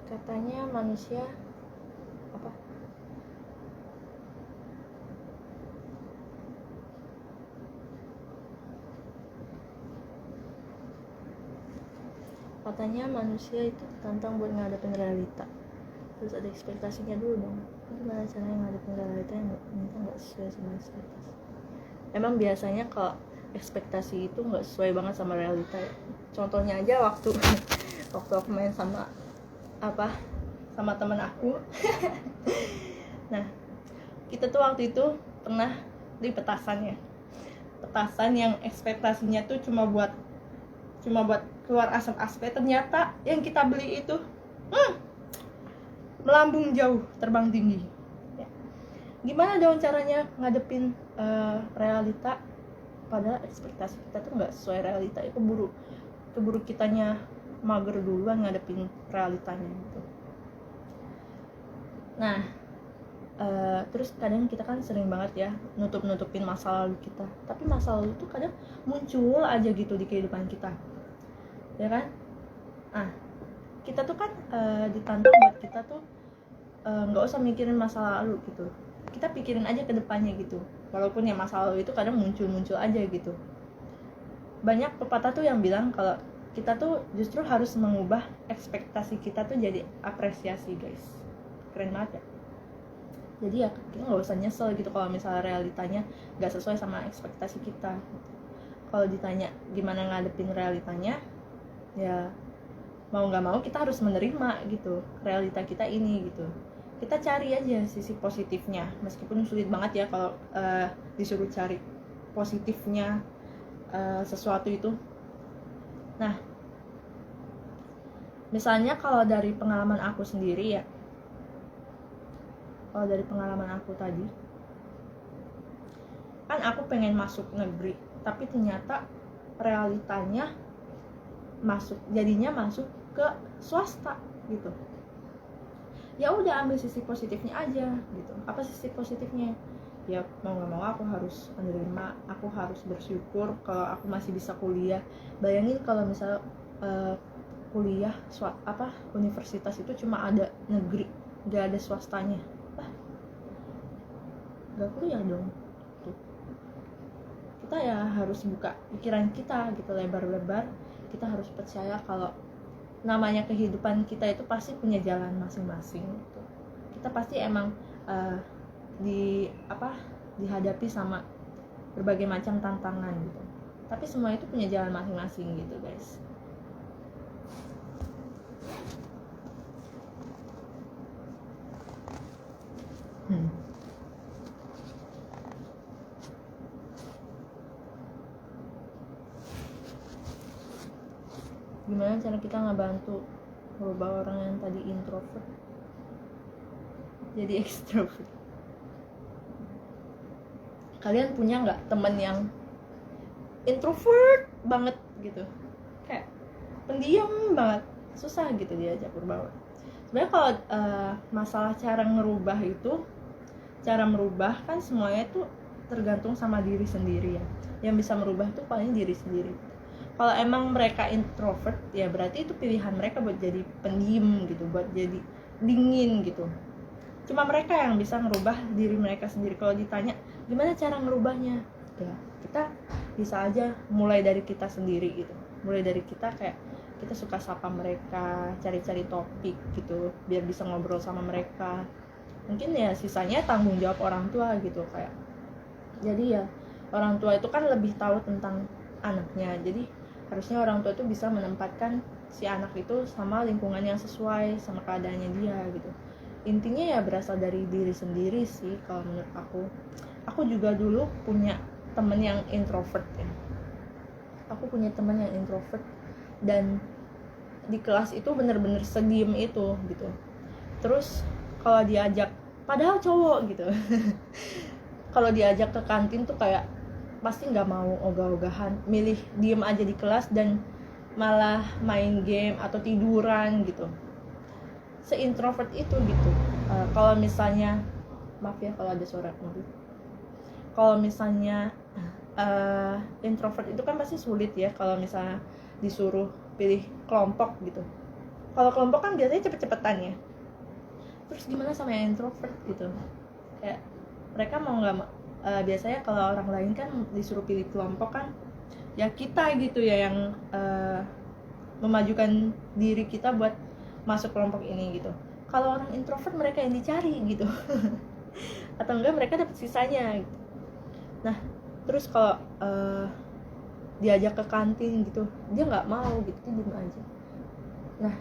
Katanya manusia apa? Katanya manusia itu tantang buat ngadepin realita. Terus ada ekspektasinya dulu dong. Gimana caranya ngadepin realita yang nggak sesuai sama ekspektasi? Emang biasanya kalau ekspektasi itu nggak sesuai banget sama realita ya. Contohnya aja waktu aku main sama teman aku. Nah, kita tuh waktu itu pernah di petasan yang ekspektasinya tuh cuma buat keluar asap-asap. Ternyata yang kita beli itu melambung jauh, terbang tinggi ya. Gimana dong caranya ngadepin realita pada ekspektasi kita tuh nggak sesuai realita? Itu keburu kitanya mager duluan ngadepin realitanya gitu. Nah, terus kadang kita kan sering banget ya nutupin masa lalu kita, tapi masa lalu tuh kadang muncul aja gitu di kehidupan kita, ya kan? Nah, kita tuh kan ditantang buat kita tuh nggak usah mikirin masa lalu gitu, kita pikirin aja ke depannya gitu. Walaupun ya masa lalu itu kadang muncul aja gitu. Banyak pepatah tuh yang bilang kalau kita tuh justru harus mengubah ekspektasi kita tuh jadi apresiasi, guys. Keren banget ya. Jadi ya kita nggak usah nyesel gitu kalau misalnya realitanya nggak sesuai sama ekspektasi kita. Kalau ditanya gimana ngadepin realitanya, ya mau nggak mau kita harus menerima gitu realita kita ini gitu. Kita cari aja sisi positifnya, meskipun sulit banget ya kalau disuruh cari positifnya sesuatu itu. Nah, misalnya kalau dari pengalaman aku sendiri ya, kalau dari pengalaman aku tadi, kan aku pengen masuk negeri, tapi ternyata realitanya jadinya masuk ke swasta gitu. ya udah ambil sisi positifnya aja gitu. Apa sisi positifnya? Ya mau nggak mau aku harus menerima, aku harus bersyukur kalau aku masih bisa kuliah. Bayangin kalau misal kuliah universitas itu cuma ada negeri, nggak ada swastanya, nggak kuliah dong. Tuh. Kita ya harus buka pikiran kita gitu lebar-lebar. Kita harus percaya kalau namanya kehidupan kita itu pasti punya jalan masing-masing gitu. Kita pasti emang dihadapi sama berbagai macam tantangan gitu, tapi semua itu punya jalan masing-masing gitu guys. Gimana cara kita ngebantu merubah orang yang tadi introvert jadi extrovert? Kalian punya nggak temen yang introvert banget gitu, kayak pendiam banget, susah gitu diajak berbaur? Sebenarnya kalau masalah cara merubah kan semuanya itu tergantung sama diri sendiri ya. Yang bisa merubah tuh paling diri sendiri. Kalau emang mereka introvert ya berarti itu pilihan mereka buat jadi pendiam gitu, buat jadi dingin gitu. Cuma mereka yang bisa merubah diri mereka sendiri. Kalau ditanya gimana cara merubahnya, ya kita bisa aja mulai dari kita sendiri gitu. Mulai dari kita kayak kita suka sapa mereka, cari-cari topik gitu biar bisa ngobrol sama mereka. Mungkin ya sisanya tanggung jawab orang tua gitu, kayak jadi ya orang tua itu kan lebih tahu tentang anaknya, jadi harusnya orang tua itu bisa menempatkan si anak itu sama lingkungan yang sesuai sama keadaannya dia gitu. Intinya ya berasal dari diri sendiri sih kalau menurut aku juga dulu punya temen yang introvert ya. Aku punya temen yang introvert dan di kelas itu bener-bener sediem itu gitu. Terus kalau diajak, padahal cowok gitu kalau diajak ke kantin tuh kayak pasti nggak mau, ogah-ogahan, milih diem aja di kelas dan malah main game atau tiduran gitu. Se-introvert itu gitu. Kalau misalnya, maaf ya kalau ada suara mobil. Kalau misalnya introvert itu kan pasti sulit ya kalau misalnya disuruh pilih kelompok gitu. Kalau kelompok kan biasanya cepet-cepetan ya. Terus gimana sama yang introvert gitu? Kayak mereka mau nggak biasanya kalau orang lain kan disuruh pilih kelompok kan ya kita gitu ya yang memajukan diri kita buat masuk kelompok ini gitu. Kalau orang introvert mereka yang dicari gitu atau enggak mereka dapat sisanya gitu. Nah terus kalau diajak ke kantin gitu dia nggak mau gitu, dia diem aja. Nah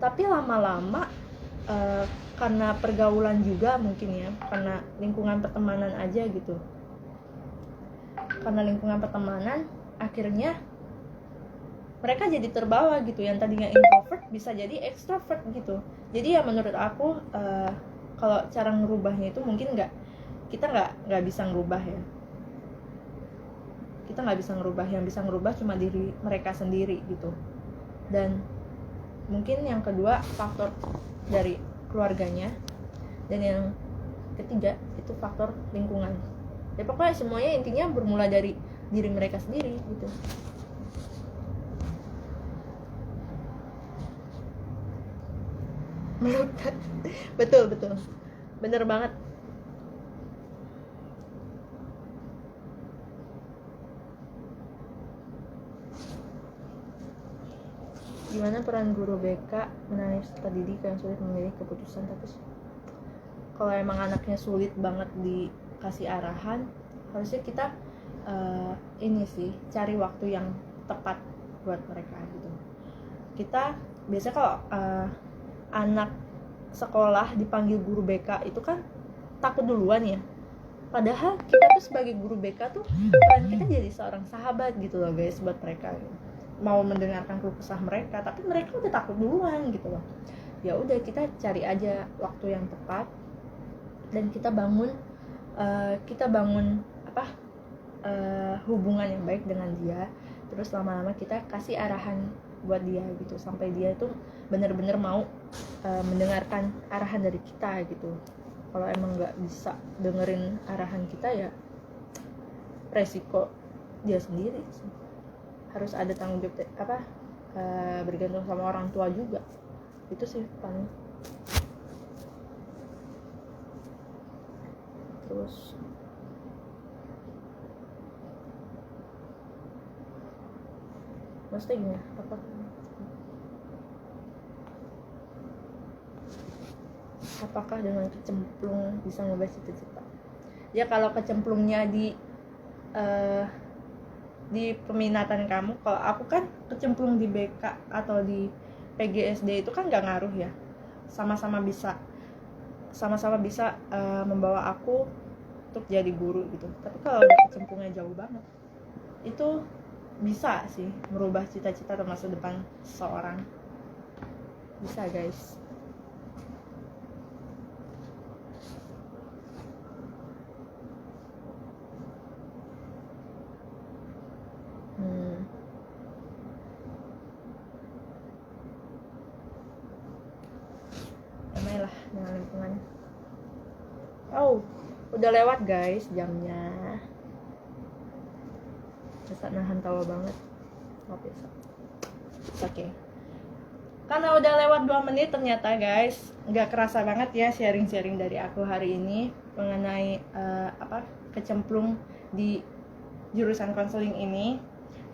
tapi lama-lama karena pergaulan juga mungkin ya, karena lingkungan pertemanan aja gitu, karena lingkungan pertemanan akhirnya mereka jadi terbawa gitu, yang tadinya introvert bisa jadi extrovert gitu. Jadi ya menurut aku kalau cara ngerubahnya itu mungkin kita nggak bisa ngerubah ya, kita nggak bisa ngerubah, yang bisa ngerubah cuma diri mereka sendiri gitu. Dan mungkin yang kedua faktor dari keluarganya, dan yang ketiga itu faktor lingkungan. Ya pokoknya semuanya intinya bermula dari diri mereka sendiri gitu. Melekat. betul bener banget. Gimana peran guru BK menangani peserta didik yang sulit memilih keputusan? Tapi kalau emang anaknya sulit banget dikasih arahan, harusnya kita ini sih cari waktu yang tepat buat mereka gitu. Kita biasanya kalau anak sekolah dipanggil guru BK itu kan takut duluan ya, padahal kita tuh sebagai guru BK tuh peran kita jadi seorang sahabat gitu loh guys buat mereka gitu. Mau mendengarkan keluh kesah mereka, tapi mereka udah takut duluan gitu loh. Ya udah kita cari aja waktu yang tepat dan kita bangun hubungan yang baik dengan dia. Terus lama-lama kita kasih arahan buat dia gitu, sampai dia itu benar-benar mau mendengarkan arahan dari kita gitu. Kalau emang nggak bisa dengerin arahan kita ya resiko dia sendiri sih. Harus ada tanggung jawab bergantung sama orang tua juga. Itu sih paling. Terus maksudnya gimana? Apakah dengan kecemplung bisa ngubah cita-cita? Ya kalau kecemplungnya di peminatan kamu, kalau aku kan kecemplung di BK atau di PGSD itu kan nggak ngaruh ya, sama-sama bisa membawa aku untuk jadi guru gitu. Tapi kalau udah kecemplungnya jauh banget, itu bisa sih merubah cita-cita atau masa depan seseorang. Bisa guys. Damai lah dengan lingkungan. Oh, udah lewat guys jamnya. Bisa nahan tawa banget. Bisa. Oke. Karena udah lewat 2 menit ternyata guys, nggak kerasa banget ya sharing-sharing dari aku hari ini mengenai kecemplung di jurusan konseling ini.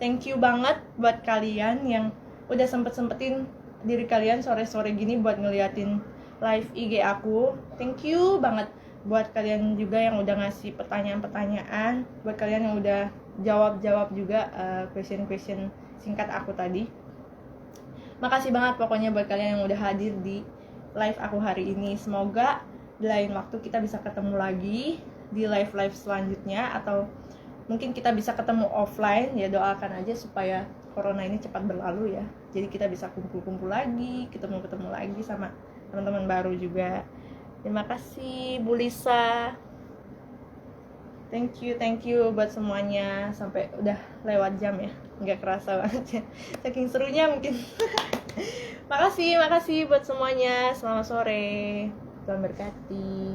Thank you banget buat kalian yang udah sempetin diri kalian sore-sore gini buat ngeliatin live IG aku. Thank you banget buat kalian juga yang udah ngasih pertanyaan-pertanyaan, buat kalian yang udah jawab juga question singkat aku tadi. Makasih banget pokoknya buat kalian yang udah hadir di live aku hari ini. Semoga di lain waktu kita bisa ketemu lagi di live selanjutnya, atau mungkin kita bisa ketemu offline ya. Doakan aja supaya corona ini cepat berlalu ya, jadi kita bisa kumpul-kumpul lagi, ketemu lagi sama teman-teman baru juga. Terima kasih Bu Lisa. Thank you buat semuanya. Sampai udah lewat jam ya, nggak kerasa banget ya, saking serunya mungkin. Makasih buat semuanya. Selamat sore, Tuhan berkati.